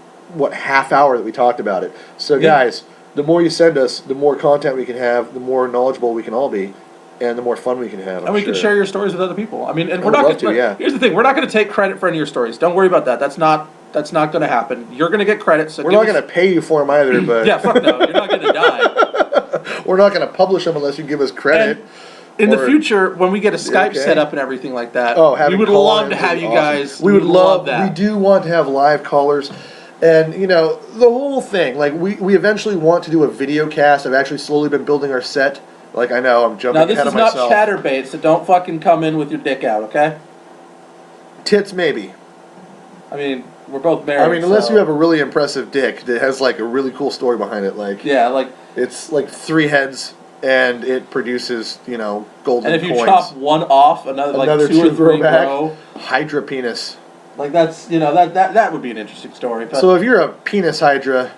half hour that we talked about it. So, guys, the more you send us, the more content we can have, the more knowledgeable we can all be, and the more fun we can have. And we can share your stories with other people. I mean, and we're not going to. Yeah. Here's the thing: we're not going to take credit for any of your stories. Don't worry about that. That's not going to happen. You're going to get credit. So we're not going to pay you for them either. But yeah, fuck no. You're not going to die. We're not going to publish them unless you give us credit. And in the future, when we get a Skype set up and everything like that, we would love to have you guys. We would love that. We do want to have live callers. And, the whole thing, like, we eventually want to do a video cast. I've actually slowly been building our set. Like, I know, I'm jumping ahead of myself. Now, this is not chatterbait, so don't fucking come in with your dick out, okay? Tits, maybe. I mean, we're both married. I mean, unless you have a really impressive dick that has, like, a really cool story behind it. Like, yeah, like... It's, like, 3 heads, and it produces, golden coins. And if you chop one off, another like 2 or 3 grow. Hydra penis. Like, that's, that would be an interesting story. But so if you're a penis hydra...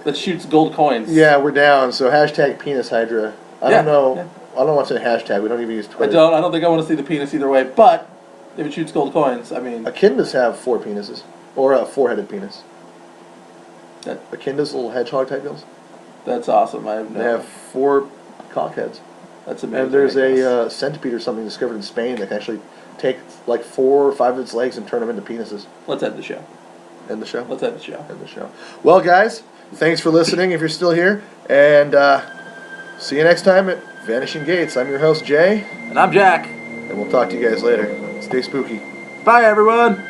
that shoots gold coins. Yeah, we're down. So hashtag penis hydra. I don't know. Yeah. I don't want to say hashtag. We don't even use Twitter. I don't think I want to see the penis either way. But if it shoots gold coins, I mean... Echidnas have 4 penises. Or a 4-headed penis. Echidnas, little hedgehog type deals. That's awesome. They have 4 cockheads. That's amazing. And there's a centipede or something discovered in Spain that can actually take like 4 or 5 of its legs and turn them into penises. Let's end the show. End the show? Let's end the show. End the show. Well, guys, thanks for listening if you're still here. And see you next time at Vanishing Gates. I'm your host, Jay. And I'm Jack. And we'll talk to you guys later. Stay spooky. Bye, everyone.